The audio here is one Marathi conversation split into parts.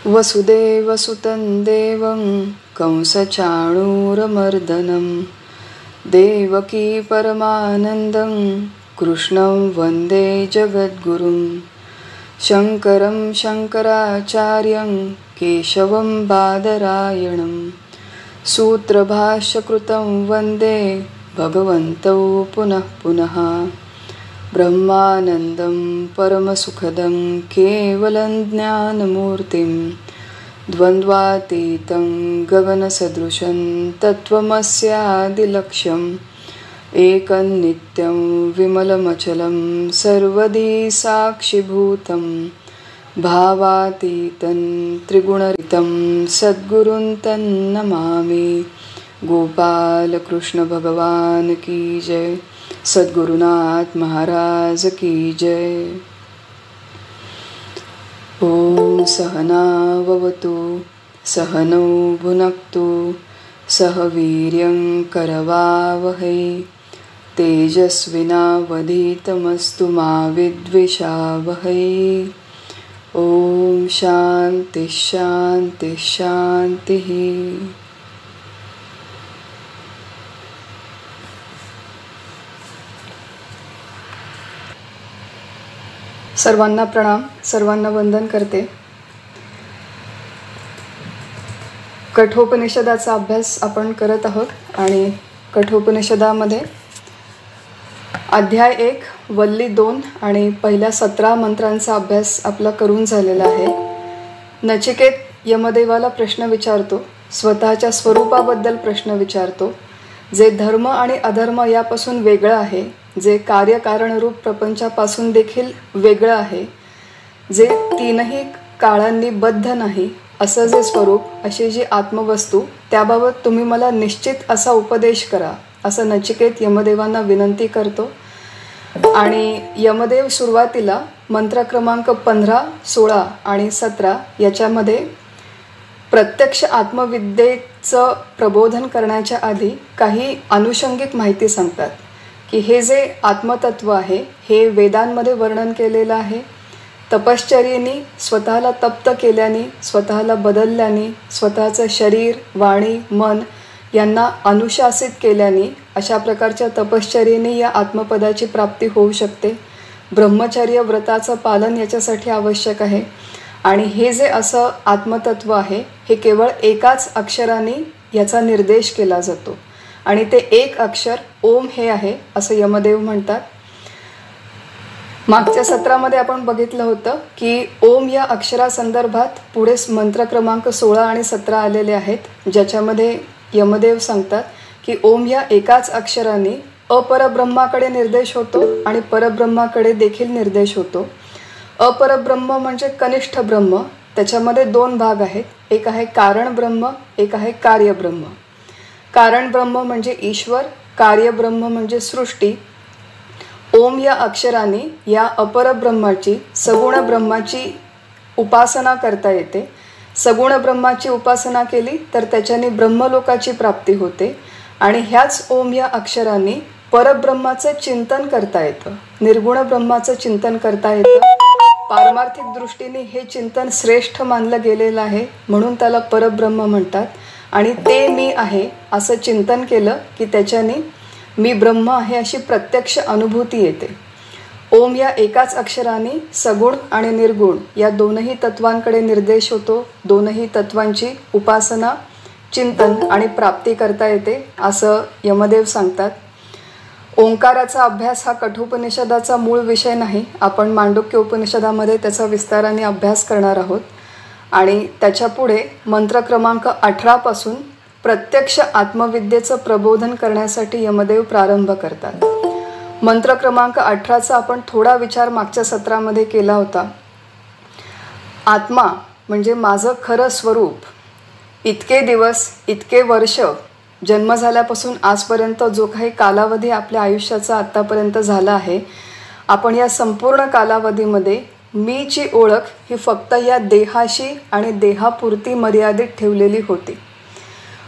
वसुदेवसुतं देवं कंसचाणूरमर्दनं देवकी परमानन्दं कृष्णं वन्दे जगद्गुरुं शङ्करं शङ्कराचार्यं केशवं बादरायणं सूत्रभाष्यकृतं वन्दे भगवन्तौ पुनः पुनः ब्रह्मानन्दं परमसुखदं केवलं ज्ञानमूर्तिं द्वन्द्वातीतं गगनसदृशं तत्त्वमस्यादिलक्ष्यम् एकं नित्यं विमलमचलं सर्वदी साक्षिभूतं भावातीतं त्रिगुणरितं सद्गुरुं तन्नमामि। गोपाल कृष्ण भगवान की जय। सद्गुरुनाथ महाराज की जय। ओम सहना भवतु सहनौ भुनक्तु सह वीर्यं करवावहै तेजस्विनावधीतमस्तु मा विद्विषावहै। ओम शांति शांति शांति। सर्वांना प्रणाम, सर्वांना वंदन करते। कठोपनिषदाचा अभ्यास आपण करत आहोत आणि कठोपनिषदामध्ये अध्याय 1 वल्ली 2 आणि पहिल्या 17 मंत्रांचा अभ्यास आपला करून झालेला आहे। नचिकेत यमदेवाला प्रश्न विचारतो, स्वतःच्या स्वरूपाबद्दल प्रश्न विचारतो, जे धर्म आणि अधर्म यापासून वेगळं आहे, जे कार्यकारणरूप प्रपंचापासून देखील वेगळं आहे, जे तीनही काळांनी बद्ध नाही असं जे स्वरूप, अशी जी आत्मवस्तू, त्याबाबत तुम्ही मला निश्चित असा उपदेश करा, असं नचिकेत यमदेवांना विनंती करतो। आणि यमदेव सुरुवातीला मंत्र क्रमांक 15, 16 आणि 17 याच्यामध्ये प्रत्यक्ष आत्मविद्येचं प्रबोधन करण्याच्या आधी काही अनुषंगिक माहिती सांगतात की हे जे आत्मतत्व आहे हे वेदांमध्ये वर्णन केलेलं आहे। तपश्चर्येने स्वतःला तप्त केल्याने, स्वतःला बदलल्याने, स्वतःचं शरीर, वाणी, मन यांना अनुशासित केल्याने अशा प्रकारच्या तपश्चर्येने या आत्मपदाची प्राप्ती होऊ शकते। ब्रह्मचर्य व्रताचं पालन याच्यासाठी आवश्यक आहे आणि हे जे असं आत्मतत्व आहे हे केवळ एकाच अक्षराने याचा निर्देश केला जातो आणि ते एक अक्षर ओम हे आहे असं यमदेव म्हणतात। मागच्या सत्रामध्ये आपण बघितलं होतं की ओम या अक्षरासंदर्भात पुढे मंत्र क्रमांक 16 आणि 17 आलेले आहेत, ज्याच्यामध्ये यमदेव सांगतात की ओम या एकाच अक्षराने अपरब्रह्माकडे निर्देश होतो आणि परब्रह्माकडे देखील निर्देश होतो। अपरब्रह्म म्हणजे कनिष्ठ ब्रह्म, त्याच्यामध्ये 2 भाग आहेत, एक आहे कारण ब्रह्म, एक आहे कार्यब्रह्म। कारण ब्रह्म म्हणजे ईश्वर, कार्यब्रह्म म्हणजे सृष्टी। ओम या अक्षराने या अपरब्रह्माची, सगुण ब्रह्माची उपासना करता येते। सगुण ब्रह्माची उपासना केली तर त्याच्याने ब्रह्मलोकाची प्राप्ती होते आणि ह्याच ओम या अक्षराने परब्रह्माचं चिंतन करता येतं, निर्गुण ब्रह्माचं चिंतन करता येतं। पारमार्थिक दृष्टीने हे चिंतन श्रेष्ठ मानलं गेलेलं आहे म्हणून त्याला परब्रह्म म्हणतात आणि ते मी आहे असं चिंतन केलं की त्याच्याने मी ब्रह्म आहे अशी प्रत्यक्ष अनुभूती येते। ओम या एकाच अक्षराने सगुण आणि निर्गुण या दोनही तत्वांकडे निर्देश होतो, दोनही तत्वांची उपासना, चिंतन आणि प्राप्ती करता येते असं यमदेव सांगतात। ओंकाराचा अभ्यास हा कठोपनिषदाचा मूळ विषय नाही, आपण मांडुक्य उपनिषदामध्ये त्याचा विस्ताराने अभ्यास करणार आहोत आणि त्याच्या पुढे मंत्र क्रमांक 18 पासून प्रत्यक्ष आत्मविद्येचं प्रबोधन करण्यासाठी यमदेव प्रारंभ करतात। मंत्र क्रमांक 18चा आपण थोडा विचार मागच्या सत्रामध्ये केला होता। आत्मा म्हणजे माझं खरं स्वरूप, इतके दिवस, इतके वर्ष, जन्म झाल्यापासून आजपर्यंत जो काही कालावधी आपल्या आयुष्याचा आत्तापर्यंत झाला आहे, आपण या संपूर्ण कालावधीमध्ये मीची ओळख ही फक्त या देहाशी आणि देहापुरती मर्यादित ठेवलेली होती।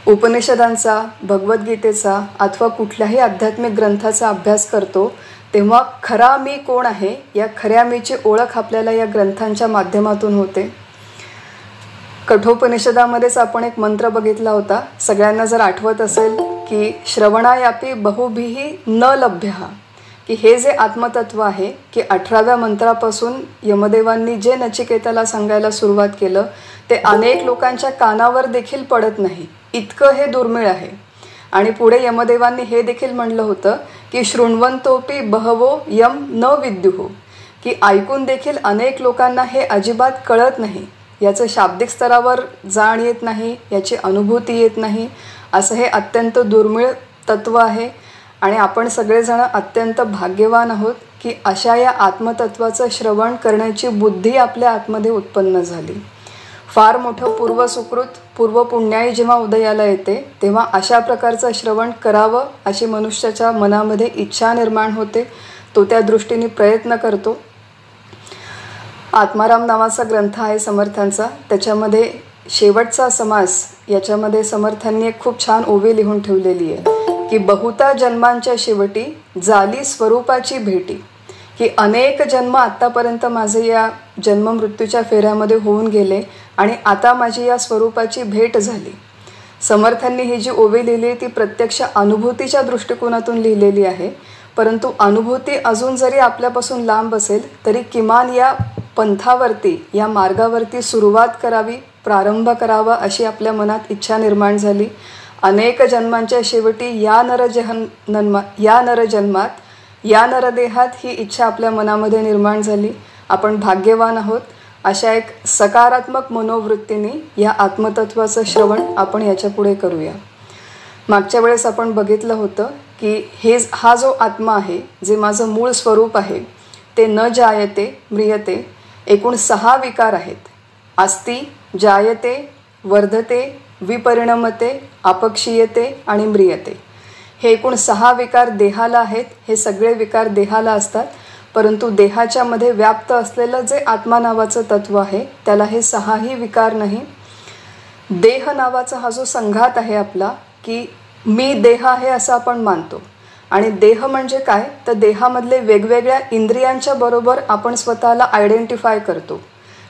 उपनिषदांचा, भगवद्गीतेचा अथवा कुठल्याही आध्यात्मिक ग्रंथाचा अभ्यास करतो तेव्हा खरा मी कोण आहे या खऱ्या मीची ओळख आपल्याला या ग्रंथांच्या माध्यमातून होते। कठोपनिषदामध्येच आपण एक मंत्र बघितला होता, सगळ्यांना जर आठवत असेल की श्रवणायापी बहुभिः न लभ्यः, की हे जे आत्मतत्व आहे की 18व्या मंत्रापासून यमदेवांनी जे नचिकेताला सांगायला सुरुवात केलं ते अनेक लोकांच्या कानावर देखील पडत नाही, इतकं हे दुर्मिळ आहे. आणि पुढे यमदेवांनी हे देखील म्हणलं होतं की शृण्वन्तोपि बहवो यम न विद्युः, की ऐकून देखील अनेक लोकांना हे अजिबात कळत नाही, याचं शाब्दिक स्तरावर जाण येत नाही, याची अनुभूती येत नाही. असं हे अत्यंत दुर्मिळ तत्व आहे. आणि आपण सगळेजण अत्यंत भाग्यवान आहोत की अशा या आत्मतत्वाचं श्रवण करण्याची बुद्धी आपल्या आतमध्ये उत्पन्न झाली. फार मोठं पूर्वसुकृत पूर्वपुण्याई जेव्हा उदयाला येते तेव्हा अशा प्रकारचं श्रवण करावं अशी मनुष्याच्या मनामध्ये इच्छा निर्माण होते. तो त्या दृष्टीने प्रयत्न करतो. आत्माराम नावाचा ग्रंथ आहे समर्थांचा, त्याच्यामध्ये शेवटचा समास याच्यामध्ये समर्थांनी एक खूप छान ओवी लिहून ठेवलेली आहे की बहुता जन्मांच्या शेवटी झाली स्वरूपाची भेटी, की अनेक जन्म आत्तापर्यंत माझे या जन्ममृत्यूच्या फेऱ्यामध्ये होऊन गेले आणि आता माझी या स्वरूपाची भेट झाली. समर्थांनी ही जी ओवी लिहिली ती प्रत्यक्ष अनुभूतीच्या दृष्टिकोनातून लिहिलेली आहे, परंतु अनुभूती अजून जरी आपल्यापासून लांब असेल तरी किमान या पंथावरती या मार्गावरती सुरुवात करावी, प्रारंभ करावा अशी आपल्या मनात इच्छा निर्माण झाली. अनेक जन्मांच्या शेवटी या नरजन्मात या नरदेहात ही इच्छा आपल्या मनामध्ये निर्माण झाली. आपण भाग्यवान आहोत. अशा एक सकारात्मक मनोवृत्तीने या आत्मतत्वाचं श्रवण आपण याच्या पुढे करूया. मागच्या वेळेस आपण बघितलं होतं की हा जो आत्मा आहे, जे माझं मूळ स्वरूप आहे, ते न जायते म्रियते, एकूण 6 विकार आहेत. अस्ति, जायते, वर्धते, विपरिणमते, अपक्षीयते आणि म्रियते. हे एकूण 6 विकार देहाला आहेत. हे सगळे विकार देहाला असतात, परंतु देहाच्या मध्ये व्याप्त असलेलं जे आत्मा नावाचं तत्व आहे त्याला हे 6ही विकार नाही. देह नावाचा हा जो संघात आहे आपला, की मी देह आहे असं आपण मानतो. आणि देह म्हणजे काय, तर देहामधले वेगवेगळ्या इंद्रियांच्या बरोबर आपण स्वतःला आयडेंटिफाय करतो.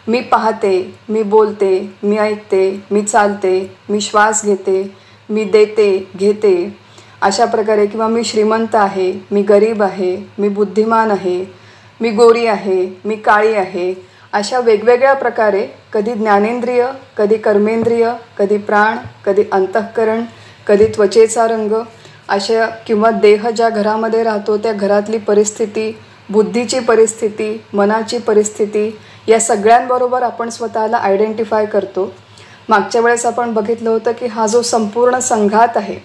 मी पाहते, मी बोलते, मी ऐकते, मी चालते, मी श्वास घेते, मी देते घेते, अशा प्रकारे. किंवा मी श्रीमंत आहे, मी गरीब आहे, मी बुद्धिमान आहे, मी गोरी आहे, मी काळी आहे, अशा वेगवेगळ्या प्रकारे कधी ज्ञानेंद्रिय, कधी कर्मेंद्रिय, कधी प्राण, कधी अंतःकरण, कधी त्वचेचा रंग, अशा किंवा देह ज्या घरामध्ये राहतो त्या घरातली परिस्थिती, बुद्धीची परिस्थिती, मनाची परिस्थिती, या सगळ्यांबरोबर आपण स्वतःला आयडेंटिफाय करतो. मागच्या वेळेस आपण बघितलं होतं की हा जो संपूर्ण संघात आहे,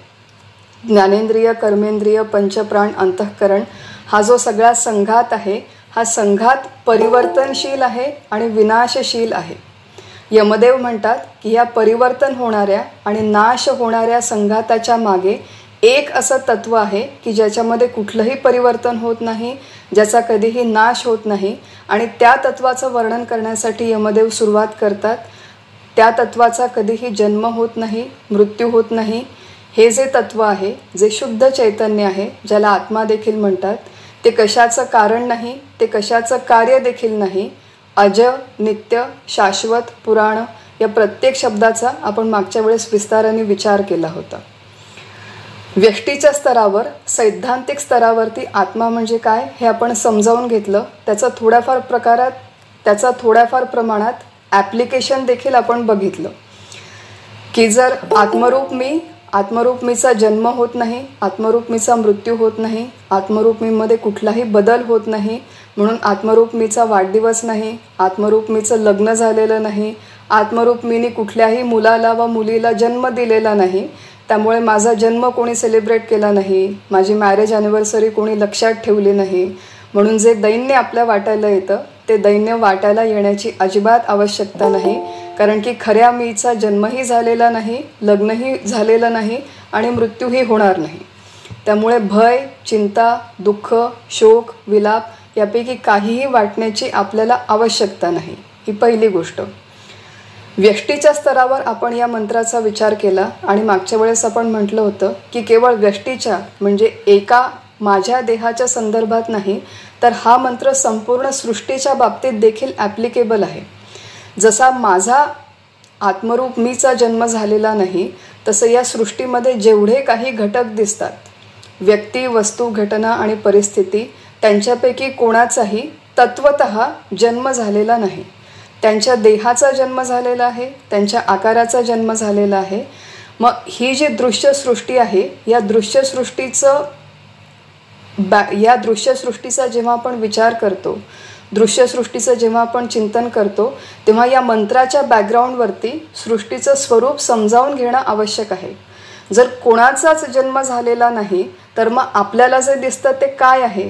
ज्ञानेंद्रिय, कर्मेंद्रिय, पंचप्राण, अंतःकरण, हा जो सगळा संघात आहे, हा संघात परिवर्तनशील आहे आणि विनाशशील आहे. यमदेव म्हणतात की या परिवर्तन होणाऱ्या आणि नाश होणाऱ्या संघाताच्या मागे एक असं तत्व आहे की ज्याच्यामध्ये कुठलंही परिवर्तन होत नाही, ज्याचा कधीही नाश होत नाही. आणि त्या तत्वाचं वर्णन करण्यासाठी यमदेव सुरुवात करतात. त्या तत्वाचा कधीही जन्म होत नाही, मृत्यू होत नाही. हे जे तत्व आहे, जे शुद्ध चैतन्य आहे, ज्याला आत्मा देखील म्हणतात, ते कशाचं कारण नाही, ते कशाचं कार्य देखील नाही. अज, नित्य, शाश्वत, पुराण या प्रत्येक शब्दाचा आपण मागच्या वेळेस विस्ताराने विचार केला होता. व्यष्टीच्या स्तरावर, सैद्धांतिक स्तरावरती आत्मा म्हणजे काय हे आपण समजावून घेतलं. त्याचा थोड्याफार प्रमाणात ॲप्लिकेशन देखील आपण बघितलं की जर आत्मरूप मीचा जन्म होत नाही, आत्मरूप मीचा मृत्यू होत नाही, आत्मरूप मीमध्ये कुठलाही बदल होत नाही, म्हणून आत्मरूप मीचा वाढदिवस नाही, आत्मरूप मीचं लग्न झालेलं नाही, आत्मरूप मीने कुठल्याही मुलाला व मुलीला जन्म दिलेला नाही, त्यामुळे माझा जन्म कोणी सेलिब्रेट केला नाही, माझी मॅरेज ॲनिव्हर्सरी कोणी लक्षात ठेवली नाही, म्हणून जे दैन्य आपल्या वाटायला येतं ते दैन्य वाटायला येण्याची अजिबात आवश्यकता नाही. कारण की खऱ्या मीचा जन्मही झालेला नाही, लग्नही झालेलं नाही आणि मृत्यूही होणार नाही. त्यामुळे भय, चिंता, दुःख, शोक, विलाप यापैकी काहीही वाटण्याची आपल्याला आवश्यकता नाही. ही पहिली गोष्ट. व्यष्टीच्या स्तरावर आपण या मंत्राचा विचार केला आणि मागच्या वेळेस आपण म्हटलं होतं की केवळ व्यष्टीच्या म्हणजे एका माझ्या देहाच्या संदर्भात नाही, तर हा मंत्र संपूर्ण सृष्टीच्या बाबतीत देखील ॲप्लिकेबल आहे. जसा माझा आत्मरूप मीचा जन्म झालेला नाही, तसं या सृष्टीमध्ये जेवढे काही घटक दिसतात, व्यक्ती, वस्तू, घटना आणि परिस्थिती, त्यांच्यापैकी कोणाचाही तत्वतः जन्म झालेला नाही. त्यांच्या देहाचा जन्म झालेला आहे, त्यांच्या आकाराचा जन्म झालेला आहे. मग ही जी दृश्यसृष्टी आहे, या दृश्यसृष्टीचा जेव्हा आपण विचार करतो, दृश्यसृष्टीचं जेव्हा आपण चिंतन करतो, तेव्हा या मंत्राच्या बॅकग्राऊंडवरती सृष्टीचं स्वरूप समजावून घेणं आवश्यक आहे. जर कोणाचाच जन्म झालेला नाही, तर मग आपल्याला जे दिसतं ते काय आहे?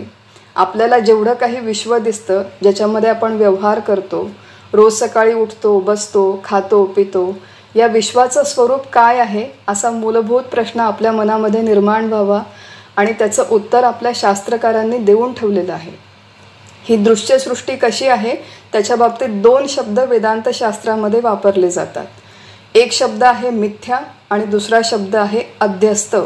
आपल्याला जेवढं काही विश्व दिसतं, ज्याच्यामध्ये आपण व्यवहार करतो, रोज सकाळी उठतो, बसतो, खातो, पितो, या विश्वाचं स्वरूप काय आहे असा मूलभूत प्रश्न आपल्या मनामध्ये निर्माण व्हावा आणि त्याचं उत्तर आपल्या शास्त्रकारांनी देऊन ठेवलेलं आहे. ही दृश्यसृष्टी कशी आहे त्याच्या बाबतीत 2 शब्द वेदांत शास्त्रामध्ये वापरले जातात. एक शब्द आहे मिथ्या आणि दुसरा शब्द आहे अध्यस्त.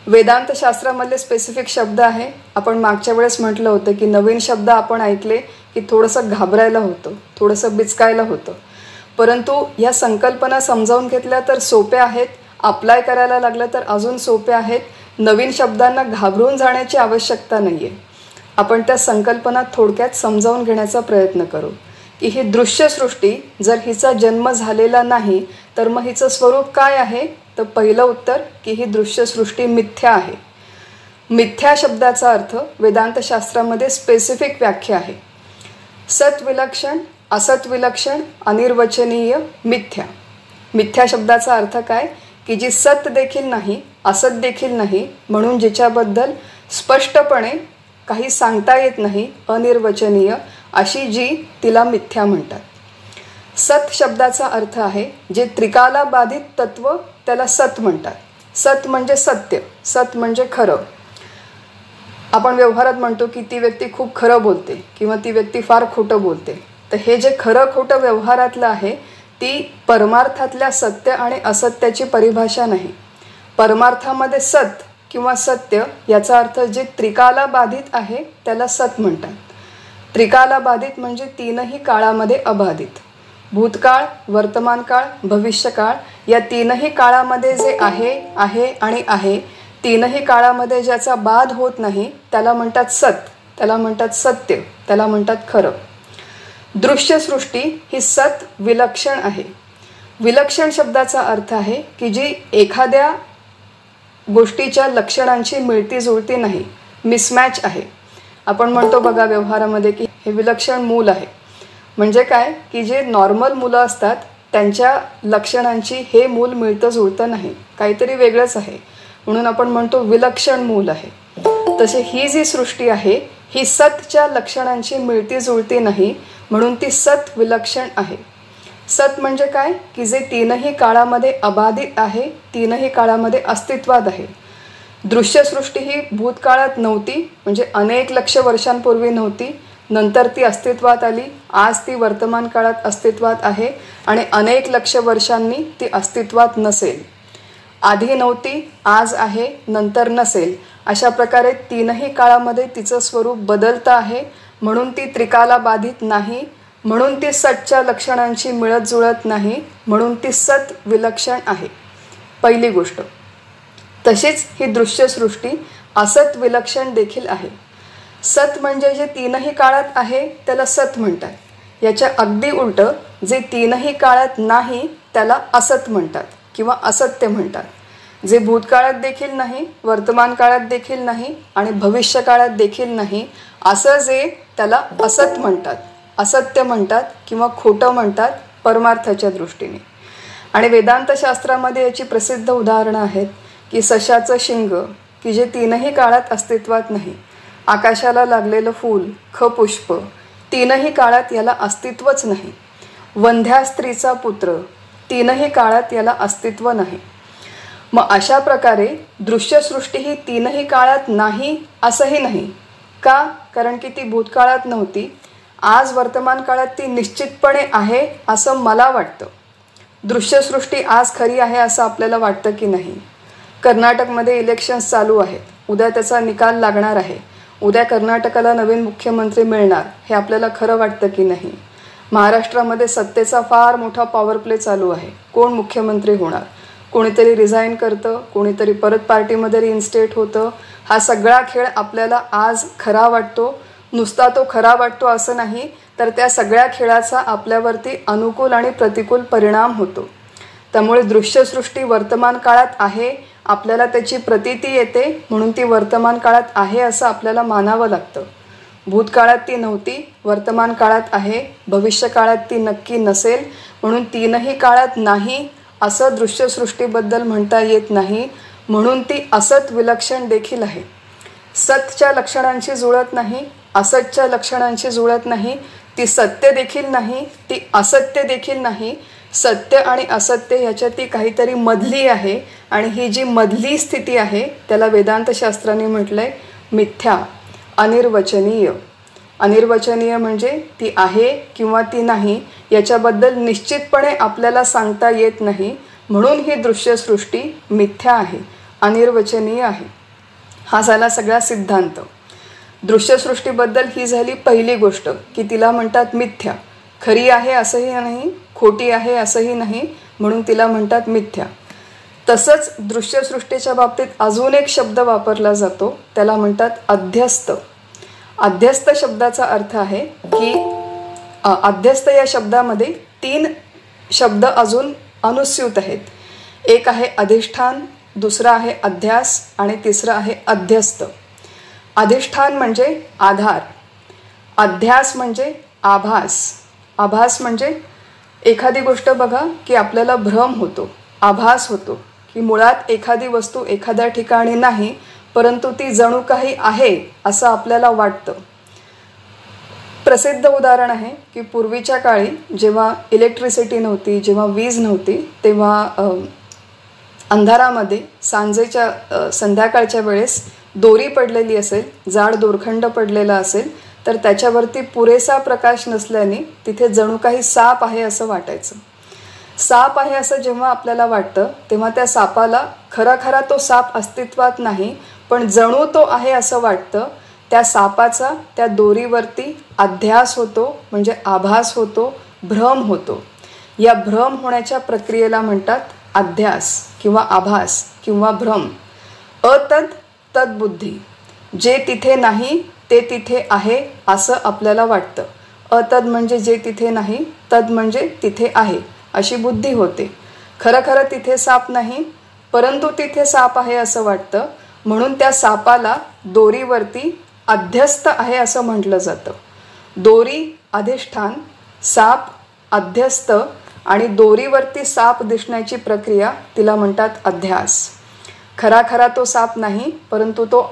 वेदांत शास्त्रामधले स्पेसिफिक शब्द आहे. आपण मागच्या वेळेस म्हटलं होतं की नवीन शब्द आपण ऐकले की थोडंसं घाबरायला होतं, थोडंसं बिचकायला होतं. परंतु या संकल्पना समजावून घेतल्या तर सोप्या आहेत, अप्लाय करायला लागलं तर अजून सोप्या आहेत. नवीन शब्दांना घाबरून जाण्याची आवश्यकता नाही आहे. आपण त्या संकल्पना थोडक्यात समजावून घेण्याचा प्रयत्न करू की ही दृश्यसृष्टी जर हिचा जन्म झालेला नाही, तर मग हिचं स्वरूप काय आहे? तर पहिलं उत्तर की ही दृश्यसृष्टी मिथ्या आहे. मिथ्या शब्दाचा अर्थ वेदांत शास्त्रामध्ये स्पेसिफिक व्याख्या आहे. सत विलक्षण, असत विलक्षण, अनिर्वचनीय, मिथ्या. मिथ्या शब्दाचा अर्थ काय? की जी सत देखील नाही, असत देखील नाही, म्हणून जिच्याबद्दल स्पष्टपणे काही सांगता येत नाही, अनिर्वचनीय, अशी जी, तिला मिथ्या म्हणतात. सत शब्दाचा अर्थ आहे जे त्रिकाला बाधित तत्व, त्याला सत म्हणतात. सत म्हणजे सत्य, सत म्हणजे खरं. आपण व्यवहारात म्हणतो की ती व्यक्ती खूप खरं बोलते किंवा ती व्यक्ती फार खोटं बोलते. तर हे जे खरं खोटं व्यवहारातलं आहे, ती परमार्थातल्या सत्य आणि असत्याची परिभाषा नाही. परमार्थामध्ये सत किंवा सत्य याचा अर्थ जे त्रिकाला बाधित आहे त्याला सत म्हणतात. त्रिकाला बाधित म्हणजे 3ही काळामध्ये अबाधित. भूतकाळ, वर्तमान काळ, भविष्यकाळ, या 3ही काळामध्ये जे आहे आणि आहे, 3ही काळामध्ये ज्याचा बाध होत नाही त्याला म्हणतात सत, त्याला म्हणतात सत्य, त्याला म्हणतात खरं. दृश्यसृष्टी ही सत विलक्षण आहे. विलक्षण शब्दाचा अर्थ आहे की जी एखाद्या गोष्टीच्या लक्षणांची मिळती जुळती नाही, मिसमॅच आहे. आपण म्हणतो बघा व्यवहारामध्ये की हे विलक्षण मूल आहे. म्हणजे काय? की जे नॉर्मल मुलं असतात त्यांच्या लक्षणांची हे मूल मिळतं जुळतं नाही, काहीतरी वेगळंच आहे, म्हणून आपण म्हणतो विलक्षण मूल आहे. तसे ही जी सृष्टी आहे ही सतच्या लक्षणांची मिळती जुळती नाही, म्हणून ती सत विलक्षण आहे. सत म्हणजे काय? की जे 3ही काळामध्ये अबाधित आहे, 3ही काळामध्ये अस्तित्वात आहे. दृश्यसृष्टी ही भूतकाळात नव्हती, म्हणजे अनेक लक्ष वर्षांपूर्वी नव्हती, नंतर ती अस्तित्वात आली. आज ती वर्तमान काळात अस्तित्वात आहे आणि अनेक लक्ष वर्षांनी ती अस्तित्वात नसेल. आधी नव्हती, आज आहे, नंतर नसेल. अशा प्रकारे 3ही काळामध्ये तिचं स्वरूप बदलतं आहे, म्हणून ती त्रिकाला बाधित नाही, म्हणून ती सतच्या लक्षणांची मिळत जुळत नाही, म्हणून ती सत विलक्षण आहे. पहिली गोष्ट. तशीच ही दृश्यसृष्टी असत विलक्षण देखील आहे. सत म्हणजे जे 3ही काळात आहे त्याला सत म्हणतात. याच्या अगदी उलट जे 3ही काळात नाही त्याला असत म्हणतात किंवा असत्य म्हणतात. जे भूतकाळात देखील नाही, वर्तमान काळात देखील नाही आणि भविष्य काळात देखील नाही, असं जे त्याला असत म्हणतात, असत्य म्हणतात किंवा खोटं म्हणतात परमार्थाच्या दृष्टीने. आणि वेदांत शास्त्रामध्ये याची प्रसिद्ध उदाहरणं आहेत की सशाचं शिंग, की जे 3ही काळात अस्तित्वात नाही. आकाशाला लागलेलं फूल, खपुष्प, 3ही काळात याला अस्तित्वच नाही. वंध्या स्त्रीचा पुत्र, 3ही काळात याला अस्तित्व नाही. मग अशा प्रकारे दृश्यसृष्टी ही 3ही काळात नाही असंही नाही. का? कारण की ती भूतकाळात नव्हती. आज वर्तमान काळात ती निश्चितपणे आहे असं मला वाटतं. दृश्यसृष्टी आज खरी आहे असं आपल्याला वाटतं की नाही? कर्नाटकमध्ये इलेक्शन्स चालू आहेत, उद्या त्याचा निकाल लागणार आहे. उद्या कर्नाटकाला नवीन मुख्यमंत्री मिळणार, हे आपल्याला खरं वाटतं की नाही? महाराष्ट्रामध्ये सत्तेचा फार मोठा पॉवर प्ले चालू आहे. कोण मुख्यमंत्री होणार, कोणीतरी रिझाईन करतं, कोणीतरी परत पार्टीमध्ये रिइन्स्टेट होतं. हा सगळा खेळ आपल्याला आज खरा वाटतो. नुसता तो खरा वाटतो असं नाही, तर त्या सगळ्या खेळाचा आपल्यावरती अनुकूल आणि प्रतिकूल परिणाम होतो. त्यामुळे दृश्यसृष्टी वर्तमान काळात आहे, आपल्याला त्याची प्रतीती येते, म्हणून ती वर्तमान काळात आहे असं आपल्याला मानावं लागतं. भूतकाळात ती नव्हती, वर्तमान काळात आहे, भविष्य काळात ती नक्की नसेल, म्हणून तीनही काळात नाही असं दृश्यसृष्टीबद्दल म्हणता येत नाही. म्हणून ती असत विलक्षण देखील आहे. सतच्या लक्षणांशी जुळत नाही, असतच्या लक्षणांशी जुळत नाही. ती सत्य देखील नाही, ती असत्य देखील नाही. सत्य आणि असत्य ह्याच्यात ती काहीतरी मधली आहे, आणि ही जी मधली स्थिती आहे त्याला वेदांतशास्त्राने म्हटलंय मिथ्या, अनिर्वचनीय. अनिर्वचनीय म्हणजे ती आहे किंवा ती नाही याच्याबद्दल निश्चितपणे आपल्याला सांगता येत नाही, म्हणून ही दृश्यसृष्टी मिथ्या आहे, अनिर्वचनीय आहे. हा झाला सगळा सिद्धांत. दृश्यसृष्टीबद्दल ही झाली पहिली गोष्ट की तिला म्हणतात मिथ्या. खरी आहे असंही नाही, खोटी आहे असंही नाही, म्हणून तिला म्हणतात मिथ्या. तसंच दृश्यसृष्टीच्या बाबतीत अजून एक शब्द वापरला जातो, त्याला म्हणतात अध्यस्त. अध्यस्त शब्दाचा अर्थ आहे की अध्यस्त या शब्दामध्ये 3 शब्द अजून अनुस्यूत आहेत. एक आहे अधिष्ठान, दुसरा आहे अध्यास आणि तिसरं आहे अध्यस्त. अधिष्ठान म्हणजे आधार, अध्यास म्हणजे आभास. आभास म्हणजे एखादी गोष्ट बघा की आपल्याला भ्रम होतो, आभास होतो की मुळात एखादी वस्तू एखाद्या ठिकाणी नाही, परंतु ती जणू काही आहे असं आपल्याला वाटतं. प्रसिद्ध उदाहरण आहे की पूर्वीच्या काळी जेव्हा इलेक्ट्रिसिटी नव्हती, जेव्हा वीज नव्हती, तेव्हा अंधारामध्ये सांजेच्या संध्याकाळच्या वेळेस दोरी पडलेली असेल, जाड दोरखंड पडलेला असेल, तर त्याच्यावरती पुरेसा प्रकाश नसल्याने तिथे जणू काही साप आहे असं वाटायचं. साप आहे असं जेव्हा आपल्याला वाटतं तेव्हा त्या सापाला खरा तो साप अस्तित्वात नाही, पण जणू तो आहे असं वाटतं. त्या सापाचा त्या दोरीवरती अध्यास होतो, म्हणजे आभास होतो, भ्रम होतो. या भ्रम होण्याच्या प्रक्रियेला म्हणतात अध्यास किंवा आभास किंवा भ्रम. अतद तद्बुद्धी, जे तिथे नाही ते तिथे आहे असं आपल्याला वाटतं. अतद म्हणजे जे तिथे नाही, तद म्हणजे तिथे आहे अशी बुद्धी होते. खरं तिथे साप नाही, परंतु तिथे साप आहे असं वाटतं, म्हणून त्या सापाला दोरीवरती अध्यस्त आहे असं म्हटलं जातं. दोरी अधिष्ठान, साप अध्यस्त, आणि दोरीवरती साप दिसण्याची प्रक्रिया तिला म्हणतात अध्यास. खरा तो साप नाही, परंतु तो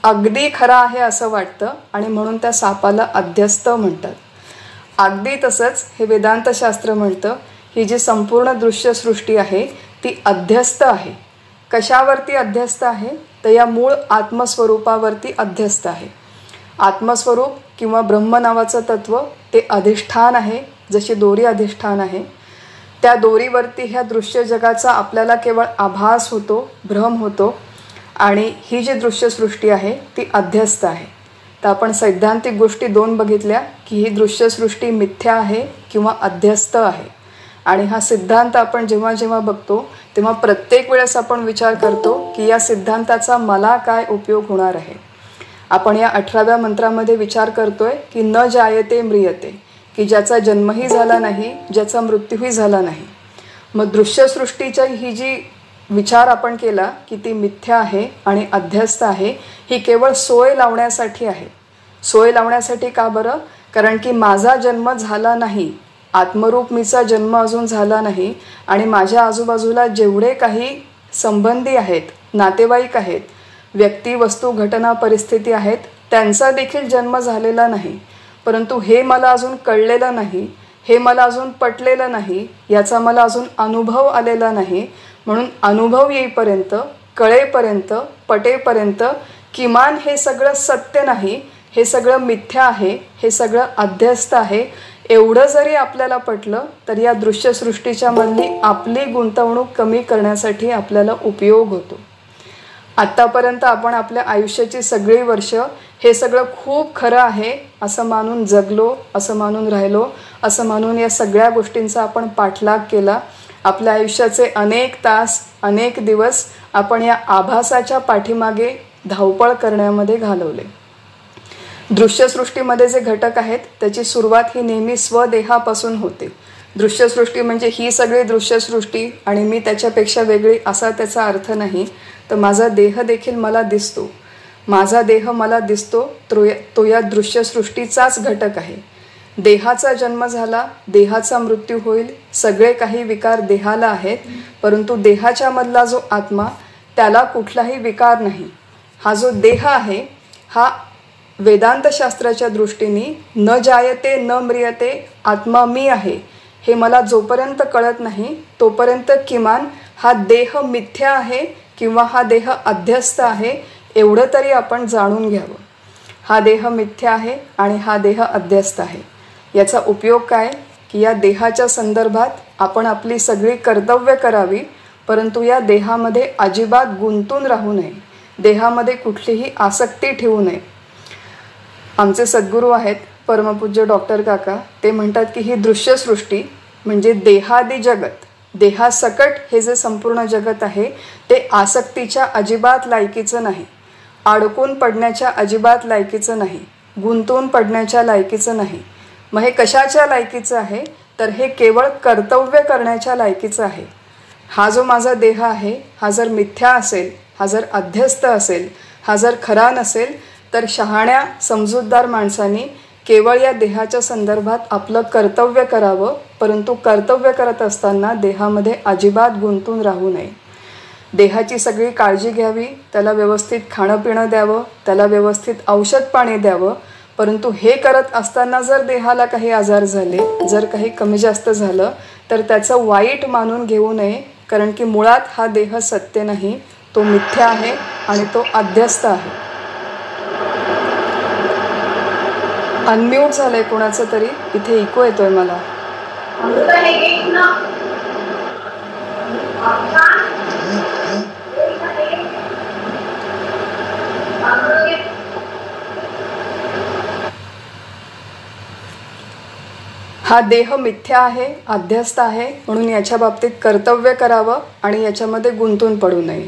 अगदी खरा आहे असं वाटतं, आणि म्हणून त्या सापाला अध्यस्त म्हणतात. अगदी तसंच हे वेदांतशास्त्र म्हणतं, ही जी संपूर्ण दृश्यसृष्टी आहे ती अध्यस्त आहे. कशावरती अध्यस्त आहे, तर या मूळ आत्मस्वरूपावरती अध्यस्त आहे. आत्मस्वरूप किंवा ब्रह्म नावाचं तत्व ते अधिष्ठान आहे, जशी दोरी अधिष्ठान आहे. त्या दोरीवरती ह्या दृश्य जगाचा आपल्याला केवळ आभास होतो, भ्रम होतो, आणि ही जी दृश्यसृष्टी आहे ती अध्यस्त आहे. तर आपण सैद्धांतिक गोष्टी 2 बघितल्या की ही दृश्यसृष्टी मिथ्या आहे किंवा अध्यस्त आहे. आणि हा सिद्धांत आपण जेव्हा जेव्हा बघतो तेव्हा प्रत्येक वेळेस आपण विचार करतो की या सिद्धांताचा मला काय उपयोग होणार आहे. आपण या 18व्या मंत्रामध्ये विचार करतोय की न जायते म्रियते, की ज्याचा जन्मही झाला नाही, ज्याचा मृत्यूही झाला नाही. मग दृश्यसृष्टीच्या ही जी विचार आपण केला की ती मिथ्या आहे आणि अध्यस्त आहे, ही केवळ सोय लावण्यासाठी आहे. सोय लावण्यासाठी का बरं? कारण की माझा जन्म झाला नाही, आत्मरूप मीचा जन्म अजून झाला नाही, आणि माझ्या आजूबाजूला जेवढे काही संबंधी आहेत, नातेवाईक आहेत, व्यक्ती वस्तू घटना परिस्थिती आहेत, त्यांचा देखील जन्म झालेला नाही. परंतु हे मला अजून कळलेलं नाही, हे मला अजून पटलेलं नाही, याचा मला अजून अनुभव आलेला नाही. म्हणून अनुभव येईपर्यंत, कळेपर्यंत, पटेपर्यंत किमान हे सगळं सत्य नाही, हे सगळं मिथ्या आहे, हे सगळं अध्यस्त आहे, एवढं जरी आपल्याला पटलं तर या दृश्यसृष्टीच्या मधली आपली गुंतवणूक कमी करण्यासाठी आपल्याला उपयोग होतो. आत्तापर्यंत आपण आपल्या आयुष्याची सगळी वर्ष हे सगळं खूप खरं आहे असं मानून जगलो, असं मानून राहिलो, असं म्हणून या सगळ्या गोष्टींचा आपण पाठलाग केला. आपल्या आयुष्याचे अनेक तास, अनेक दिवस आपण या आभासाच्या पाठीमागे धावपळ करण्यामध्ये घालवले. दृश्यसृष्टीमध्ये जे घटक आहेत त्याची सुरुवात ही नेहमी स्वदेहापासून होते. दृश्यसृष्टी म्हणजे ही सगळी दृश्यसृष्टी आणि मी त्याच्यापेक्षा वेगळी असा त्याचा अर्थ नाही. तर माझा देह देखील मला दिसतो, माझा देह मला दिसतो, तो या दृश्यसृष्टीचाच घटक आहे. देहाचा जन्म झाला, देहाचा मृत्यू होईल, सगळे काही विकार देहाला आहेत, परंतु देहाच्या मधला जो आत्मा त्याला कुठलाही विकार नाही. हा जो देह आहे हा वेदांतशास्त्राच्या दृष्टीने न जायते न म्रियते आत्मा मी आहे हे मला जोपर्यंत कळत नाही तोपर्यंत किमान हा देह मिथ्या आहे किंवा हा देह अध्यस्त आहे एवढं तरी आपण जाणून घ्यावं. हा देह मिथ्या आहे आणि हा देह अध्यस्त आहे. याचा उपयोग काय की या देहाच्या संदर्भात आपण आपली सगळी कर्तव्य करावी, परंतु या देहामध्ये अजिबात गुंतून राहू नये, देहामध्ये कुठलीही आसक्ती ठेवू नये. आमचे सद्गुरू आहेत परमपूज्य डॉक्टर काका, ते म्हणतात की ही दृश्यसृष्टी म्हणजे देहादी जगत, देहासकट हे जे संपूर्ण जगत आहे ते आसक्तीच्या अजिबात लायकीचं नाही, अडकून पडण्याच्या अजिबात लायकीचं नाही, गुंतून पडण्याच्या लायकीचं नाही. मग हे कशाच्या लायकीचं आहे तर हे केवळ कर्तव्य करण्याच्या लायकीचं आहे. हा जो माझा देह आहे हा जर मिथ्या असेल, हा जर अध्यस्त असेल, हा जर खरा नसेल तर शहाण्या समजूतदार माणसांनी केवळ या देहाच्या संदर्भात आपलं कर्तव्य करावं, परंतु कर्तव्य करत असताना देहामध्ये अजिबात गुंतून राहू नये. देहाची सगळी काळजी घ्यावी, त्याला व्यवस्थित खाणं पिणं द्यावं, त्याला व्यवस्थित औषध पाणी द्यावं, परंतु हे करत असताना जर देहाला काही आजार झाले, जर काही कमी जास्त झालं तर त्याचं वाईट मानून घेऊ नये, कारण की मुळात हा देह सत्य नाही, तो मिथ्या आहे आणि तो अध्यस्त आहे. अनम्यूट झालंय कोणाचं तरी, इथे इको येतोय मला. हा देह मिथ्या आहे, अध्यस्त आहे, म्हणून याच्या बाबतीत कर्तव्य करावं आणि याच्यामध्ये गुंतून पडू नये.